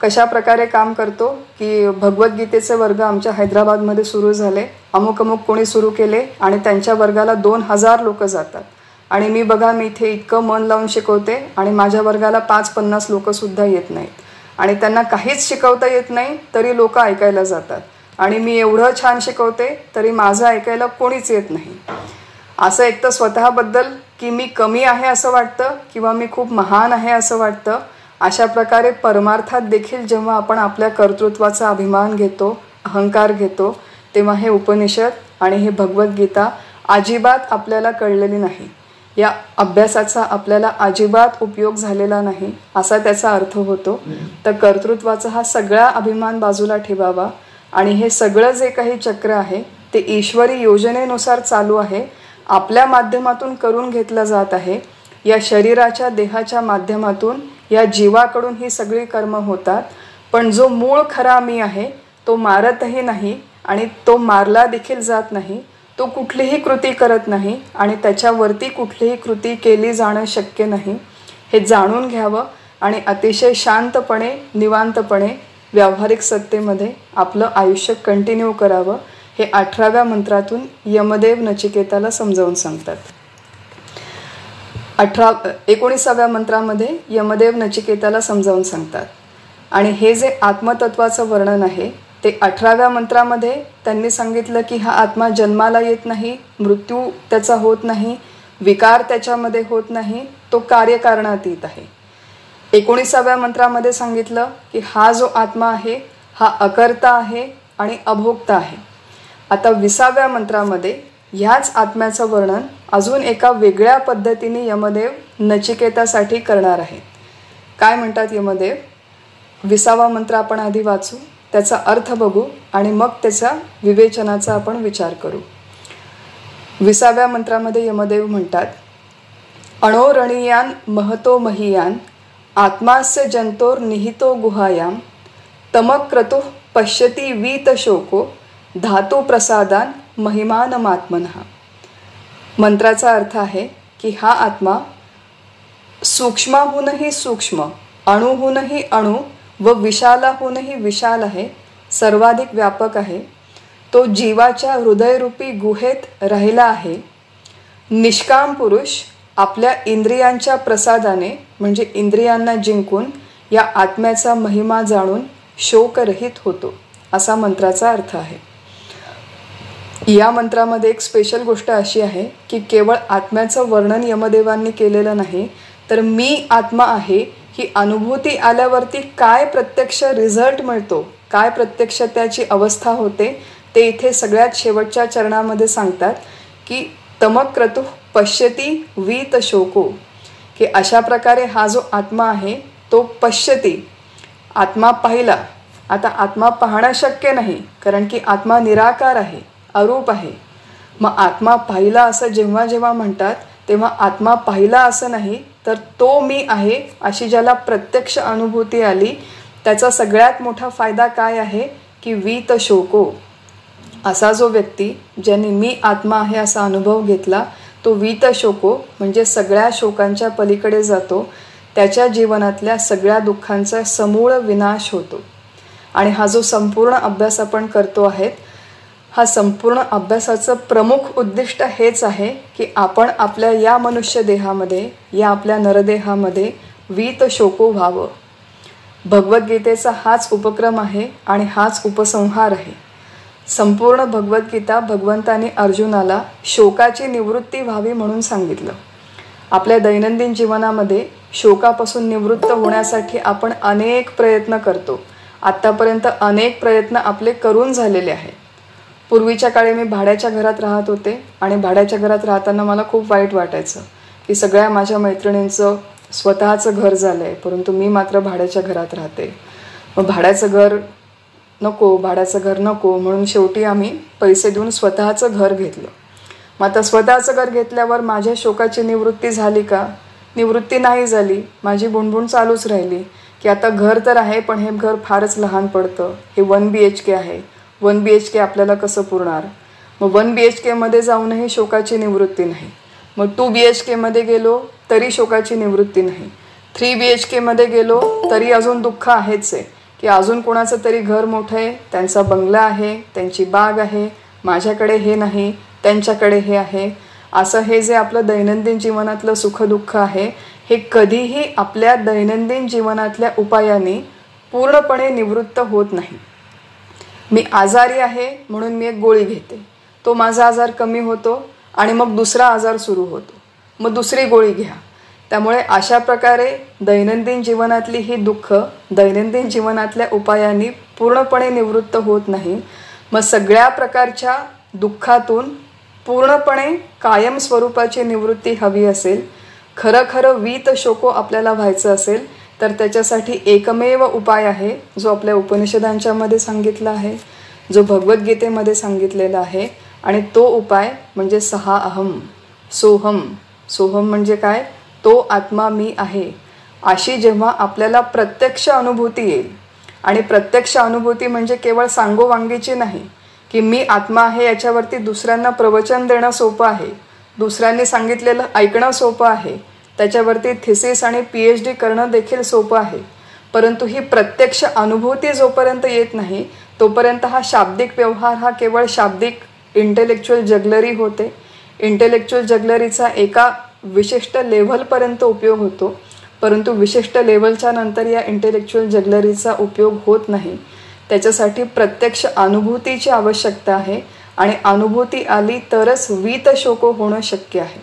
कशा प्रकारे काम करतो, की भगवद्गीतेचे वर्ग आमच्या हैदराबादमध्ये सुरू झाले, अमुक कोणी सुरू केले आणि त्यांच्या वर्गाला 2000 लोक जातात. आणि मी इथे इतकं मन लावून शिकवते आणि माझ्या वर्गाला 5-50 लोकसुद्धा येत नाहीत आणि त्यांना काहीच शिकवता येत नाही तरी लोक ऐकायला जातात. आणि मी एवढं छान शिकवते तरी माझं ऐकायला कोणीच येत नाही. असं एक तर स्वतःबद्दल की मी कमी आहे असं वाटतं किंवा मी खूप महान आहे असं वाटतं. अशा प्रकारे परमार्थात देखील जेव्हा आपण आपल्या कर्तृत्वाचा अभिमान घेतो, अहंकार घेतो, तेव्हा हे उपनिषद आणि हे भगवद्गीता अजिबात आपल्याला कळलेली नाही. या अभ्यासाचा आपल्याला अजिबात उपयोग झालेला नाही असा त्याचा अर्थ होतो. तर कर्तृत्वाचा हा सगळा अभिमान बाजूला ठेवावा आणि हे सगळं जे काही चक्र आहे ते ईश्वरी योजनेनुसार चालू आहे, आपल्या माध्यमातून करून घेतलं जात आहे. या शरीराच्या, देहाच्या माध्यमातून या जीवाकडून ही सगळी कर्म होतात. पण जो मूळ खरा मी आहे तो मारतही नाही आणि तो मारला देखील जात नाही, तो कुठलीही कृती करत नाही आणि त्याच्यावरती कुठलीही कृती केली जाणं शक्य नाही. हे जाणून घ्यावं आणि अतिशय शांतपणे, निवांतपणे व्यावहारिक सत्तेमध्ये आपलं आयुष्य कंटिन्यू करावं. हे 18व्या मंत्रातून यमदेव नचिकेताला समजावून सांगतात. 19व्या मंत्रामध्ये यमदेव नचिकेताला समजावून सांगतात. आणि हे जे आत्मतत्वाचं वर्णन आहे ते 18व्या मंत्रामध्ये त्यांनी सांगितलं की हा आत्मा जन्माला येत नाही, मृत्यू त्याचा होत नाही, विकार त्याच्यामध्ये होत नाही, तो कार्यकारणातीत आहे. 19व्या मंत्रामध्ये सांगितलं की हा जो आत्मा आहे हा अकर्ता आहे आणि अभोक्ता आहे. आता 20व्या मंत्रामध्ये ह्याच आत्म्याचं वर्णन अजून एका वेगळ्या पद्धतीने यमदेव नचिकेतासाठी करणार आहे. काय म्हणतात यमदेव? 20वा मंत्र आपण आधी वाचू, त्याचा अर्थ बघू आणि मग त्याचा विवेचनाचा आपण विचार करू. 20व्या मंत्रामध्ये यमदेव म्हणतात, अणोरणीयान महतो महीयान आत्मास्य जंतोर निहितो गुहायाम तमक्रतु पश्यती वीत शोको धातू प्रसादान महिमानमात्मनः. मंत्राचा अर्थ आहे की हा आत्मा सूक्ष्माहूनही सूक्ष्म, अणुहूनही अणु व विशालाहूनही विशाल आहे, सर्वाधिक व्यापक आहे. तो जीवाच्या हृदयरूपी गुहेत राहिला आहे. निष्काम पुरुष आपल्या इंद्रियांच्या प्रसादाने म्हणजे इंद्रियांना जिंकून या आत्म्याचा महिमा जाणून शोकरहित होतो, असा मंत्राचा अर्थ आहे. या मंत्रामध्ये एक स्पेशल गोष्ट अशी आहे की केवळ आत्म्याचं वर्णन यमदेवांनी केलेलं नाही, तर मी आत्मा आहे ही अनुभूती आल्यावरती काय प्रत्यक्ष रिझल्ट मिळतो, काय प्रत्यक्ष त्याची अवस्था होते, ते इथे सगळ्यात शेवटच्या चरणामध्ये सांगतात की तमक्रतु पश्यती वीत शोको, की अशा प्रकारे हा जो आत्मा आहे तो पश्यती, आत्मा पाहिला. आता आत्मा पाहणं शक्य नाही, कारण की आत्मा निराकार आहे, अरूप आहे. मग आत्मा पाहिला असं जेव्हा जेव्हा म्हणतात तेव्हा आत्मा पाहिला असं नाही, तर तो मी आहे अशी ज्याला प्रत्यक्ष अनुभूती आली त्याचा सगळ्यात मोठा फायदा काय आहे की वीत शोको. असा जो व्यक्ती ज्याने मी आत्मा आहे असा अनुभव घेतला तो वीत शोको म्हणजे सगळ्या शोकांच्या पलीकडे जातो. त्याच्या जीवनातल्या सगळ्या दुःखांचा समूळ विनाश होतो. आणि हा जो संपूर्ण अभ्यास आपण करतो आहे, हा संपूर्ण अभ्यासाचं प्रमुख उद्दिष्ट हेच आहे की आपण आपल्या या मनुष्य देहामध्ये, या आपल्या नरदेहामध्ये वीत शोको व्हावं. भगवद्गीतेचा हाच उपक्रम आहे आणि हाच उपसंहार आहे. संपूर्ण भगवद्गीता भगवंताने अर्जुनाला शोकाची निवृत्ती व्हावी म्हणून सांगितलं. आपल्या दैनंदिन जीवनामध्ये शोकापासून निवृत्त होण्यासाठी आपण अनेक प्रयत्न करतो. आत्तापर्यंत अनेक प्रयत्न आपले करून झालेले आहेत. पूर्वीच्या काळी मी भाड्याच्या घरात राहत होते आणि भाड्याच्या घरात राहताना मला खूप वाईट वाटायचं की सगळ्या माझ्या मैत्रिणींचं स्वतःचं घर झालं आहे, परंतु मी मात्र भाड्याच्या घरात राहते. मग भाड्याचं घर नको म्हणून शेवटी आम्ही पैसे देऊन स्वतःचं घर घेतलं. मग आता स्वतःचं घर घेतल्यावर माझ्या शोकाची निवृत्ती झाली का? निवृत्ती नाही झाली. माझी बुणबुण चालूच राहिली की आता घर तर आहे पण हे घर फारच लहान पडतं. हे 1 BHK आहे, 1 BHK आपल्याला कसं पुरणार? मग 1 BHK मध्ये जाऊनही शोकाची निवृत्ती नाही. मग 2 BHK मध्ये गेलो तरी शोकाची निवृत्ती नाही. 3 BHK मध्ये गेलो तरी अजून दुःख आहेच आहे की अजून कोणाचं तरी घर मोठं आहे, त्यांचा बंगला आहे, त्यांची बाग आहे, माझ्याकडे हे नाही, त्यांच्याकडे हे आहे. असं हे जे आपलं दैनंदिन जीवनातलं सुखदुःख आहे हे कधीही आपल्या दैनंदिन जीवनातल्या उपायांनी पूर्णपणे निवृत्त होत नाही. मी आजारी आहे म्हणून मी एक गोळी घेते, तो माझा आजार कमी होतो आणि मग दुसरा आजार सुरू होतो, मग दुसरी गोळी घ्या. त्यामुळे अशा प्रकारे दैनंदिन जीवनातली ही दुःख दैनंदिन जीवनातल्या उपायांनी पूर्णपणे निवृत्त होत नाही. मग सगळ्या प्रकारच्या दुःखातून पूर्णपणे कायम स्वरूपाची निवृत्ती हवी असेल, खरं वीत शोको आपल्याला व्हायचं असेल, तर त्याच्यासाठी एकमेव उपाय आहे जो आपल्या उपनिषदांच्या मध्ये सांगितला आहे, जो भगवद्गीतेमध्ये सांगितलेला आहे. आणि तो उपाय म्हणजे 6 अहम. सोहम म्हणजे काय? तो आत्मा मी आहे अशी जेव्हा आपल्याला प्रत्यक्ष अनुभूती येईल, आणि प्रत्यक्ष अनुभूती म्हणजे केवळ सांगोवांगीची नाही की मी आत्मा आहे याच्यावरती दुसऱ्यांना प्रवचन देणं सोपं आहे, दुसऱ्यांनी सांगितलेलं ऐकणं सोपं आहे, त्याच्यावरती थिसिस आणि PhD करणं देखील सोपं आहे. परंतु ही प्रत्यक्ष अनुभूती जोपर्यंत येत नाही तोपर्यंत हा शाब्दिक व्यवहार हा केवळ शाब्दिक इंटेलेक्च्युअल जगलरी होते. इंटेलेक्च्युअल जगलरीचा एका विशिष्ट लेव्हलपर्यंत उपयोग होतो, परंतु विशिष्ट लेव्हलच्या नंतर या इंटेलेक्च्युअल जगलरीचा उपयोग होत नाही. त्याच्यासाठी प्रत्यक्ष अनुभूतीची आवश्यकता आहे आणि अनुभूती आली तरच वीतशोको होणं शक्य आहे.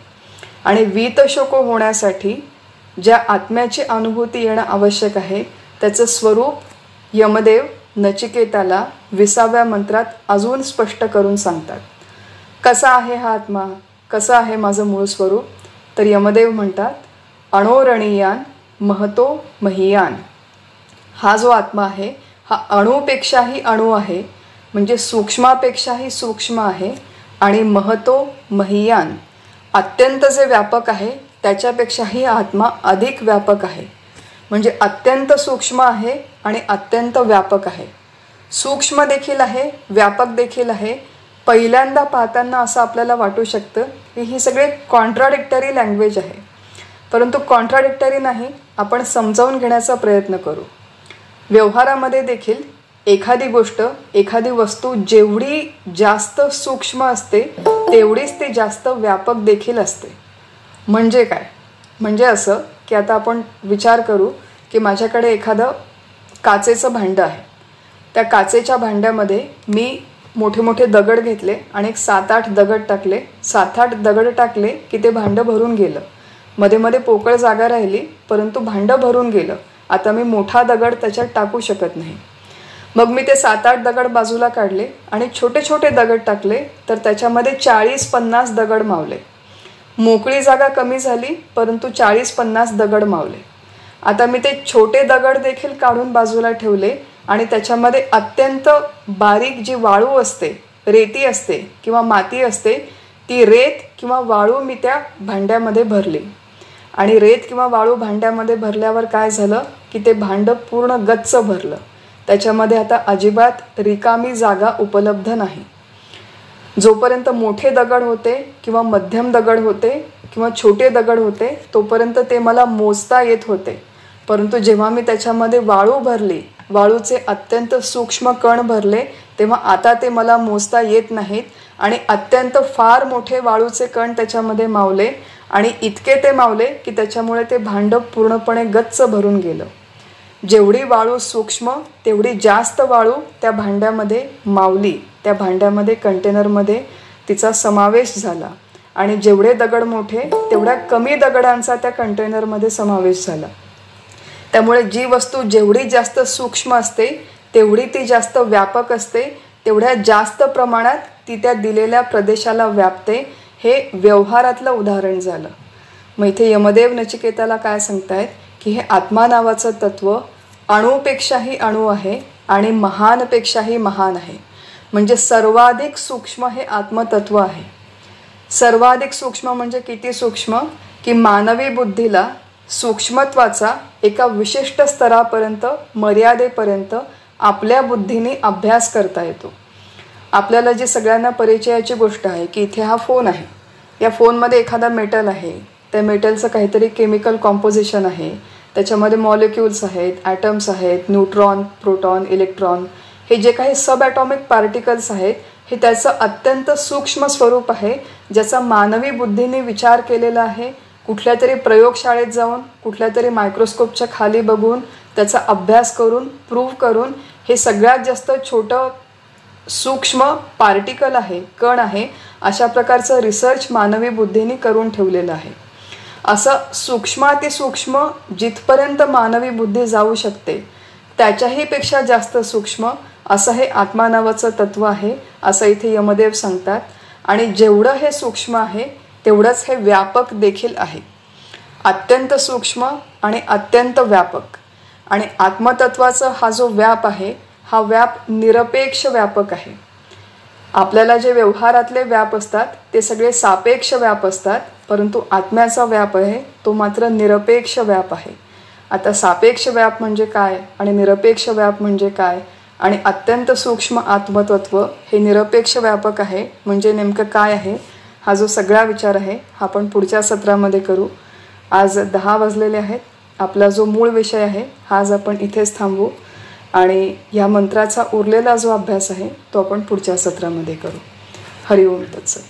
आणि वीतशोको होण्यासाठी ज्या आत्म्याची अनुभूती येणं आवश्यक आहे त्याचं स्वरूप यमदेव नचिकेताला 20व्या मंत्रात अजून स्पष्ट करून सांगतात. कसा आहे हा आत्मा, कसं आहे माझं मूळ स्वरूप? तर यमदेव म्हणतात अणोरणीयान महतो महीयान. हा जो आत्मा आहे हा अणूपेक्षाही अणू आहे, म्हणजे सूक्ष्मापेक्षाही सूक्ष्म आहे, आणि महतो महीयान अत्यंत जे व्यापक आहे त्याच्यापेक्षाही आत्मा अधिक व्यापक आहे. म्हणजे अत्यंत सूक्ष्म आहे आणि अत्यंत व्यापक आहे. सूक्ष्म देखील आहे, व्यापक देखील आहे. पहिल्यांदा पाहताना असं आपल्याला वाटू शकतं की ही सगळे कॉन्ट्राडिक्टरी लँग्वेज आहे, परंतु कॉन्ट्राडिक्टरी नाही, आपण समजावून घेण्याचा प्रयत्न करू. व्यवहारामध्ये देखील एखादी गोष्ट, एखादी वस्तू जेवढी जास्त सूक्ष्म असते तेवढीच ती जास्त व्यापक देखील असते. म्हणजे काय? म्हणजे असं की आता आपण विचार करू की माझ्याकडे एखादं काचेचं भांडं आहे. त्या काचेच्या भांड्यामध्ये मी मोठे मोठे दगड घेतले आणि 7-8 दगड टाकले. 7-8 दगड टाकले की ते भांडं भरून गेलं. मध्ये मध्ये पोकळ जागा राहिली, परंतु भांडं भरून गेलं. आता मी मोठा दगड त्याच्यात टाकू शकत नाही. मग मी ते 7-8 दगड बाजूला काढले आणि छोटे छोटे दगड टाकले, तर त्याच्यामध्ये 40-50 दगड मावले. मोकळी जागा कमी झाली, परंतु 40-50 दगड मावले. आता मी ते छोटे दगड देखील काढून बाजूला ठेवले आणि त्याच्यामध्ये अत्यंत बारीक जी वाळू असते, रेती असते किंवा माती असते, ती रेत किंवा वाळू मी त्या भांड्यामध्ये भरली. आणि रेत किंवा वाळू भांड्यामध्ये भरल्यावर काय झालं की ते भांडं पूर्ण गच्च भरलं. त्याच्यामध्ये आता अजिबात रिकामी जागा उपलब्ध नाही. जोपर्यंत मोठे दगड होते किंवा मध्यम दगड होते किंवा छोटे दगड होते तोपर्यंत ते मला मोजता येत होते. परंतु जेव्हा मी त्याच्यामध्ये वाळू भरली, वाळूचे अत्यंत सूक्ष्म कण भरले, तेव्हा आता ते मला मोजता येत नाहीत आणि अत्यंत फार मोठे वाळूचे कण त्याच्यामध्ये मावले आणि इतके ते मावले की त्याच्यामुळे ते भांडं पूर्णपणे गच्च भरून गेलं. जेवढी वाळू सूक्ष्म तेवढी जास्त वाळू त्या भांड्यामध्ये मावली. त्या भांड्यामध्ये, कंटेनरमध्ये तिचा समावेश झाला आणि जेवढे दगड मोठे तेवढ्या कमी दगडांचा त्या कंटेनरमध्ये समावेश झाला. त्यामुळे जी वस्तू जेवढी जास्त सूक्ष्म असते तेवढी ती जास्त व्यापक असते, तेवढ्या जास्त प्रमाणात ती त्या दिलेल्या प्रदेशाला व्यापते. हे व्यवहारातलं उदाहरण झालं. मग इथे यमदेव नचिकेताला काय सांगतायत की हे आत्मा नावाचं तत्व अणूपेक्षाही अणू आहे आणि महानपेक्षाही महान आहे. म्हणजे सर्वाधिक सूक्ष्म हे आत्मतत्व आहे. सर्वाधिक सूक्ष्म म्हणजे किती सूक्ष्म की मानवी बुद्धीला सूक्ष्मत्वाचा एका विशिष्ट स्तरापर्यंत, मर्यादेपर्यंत आपल्या बुद्धीने अभ्यास करता येतो. आपल्याला जी सगळ्यांना परिचयाची गोष्ट आहे की इथे हा फोन आहे, या फोनमध्ये एखादा मेटल आहे, त्या मेटलचं काहीतरी केमिकल कॉम्पोजिशन आहे, त्याच्यामध्ये मॉलिक्युल्स आहेत, ॲटम्स आहेत, न्यूट्रॉन, प्रोटॉन, इलेक्ट्रॉन, हे जे काही सब ॲटॉमिक पार्टिकल्स आहेत हे त्याचं अत्यंत सूक्ष्म स्वरूप आहे, ज्याचा मानवी बुद्धीने विचार केलेला आहे. कुठल्या तरी प्रयोगशाळेत जाऊन, कुठल्या तरी मायक्रोस्कोपच्या खाली बघून, त्याचा अभ्यास करून, प्रूव्ह करून हे सगळ्यात जास्त छोटं सूक्ष्म पार्टिकल आहे, कण आहे, अशा प्रकारचं रिसर्च मानवी बुद्धीने करून ठेवलेलं आहे. असं सूक्ष्मातिसूक्ष्म जिथपर्यंत मानवी बुद्धी जाऊ शकते त्याच्याही पेक्षा जास्त सूक्ष्म असं हे आत्मा नावाचं तत्व आहे, असं इथे यमदेव सांगतात. आणि जेवढं हे सूक्ष्म आहे तेवढंच हे व्यापक देखील आहे. अत्यंत सूक्ष्म आणि अत्यंत व्यापक. आणि आत्मतत्वाचा हा जो व्याप आहे हा व्याप निरपेक्ष व्यापक आहे. आपल्याला जे व्यवहारातले व्याप असतात ते सगळे सापेक्ष व्याप असतात, परंतु आत्म्याचा व्याप आहे तो मात्र निरपेक्ष व्याप आहे. आता सापेक्ष व्याप म्हणजे काय आणि निरपेक्ष व्याप म्हणजे काय आणि अत्यंत सूक्ष्म आत्मतत्व हे निरपेक्ष व्यापक आहे म्हणजे नेमकं काय आहे, हा जो सगळा विचार आहे हा आपण पुढच्या सत्रामध्ये करू. आज 10 वाजलेले आहेत. आपला जो मूळ विषय आहे हा आज आपण इथेच थांबवू आणि या मंत्राचा उरलेला जो अभ्यास आहे तो आपण पुढच्या सत्रामध्ये करू. हरिओम तत्सत.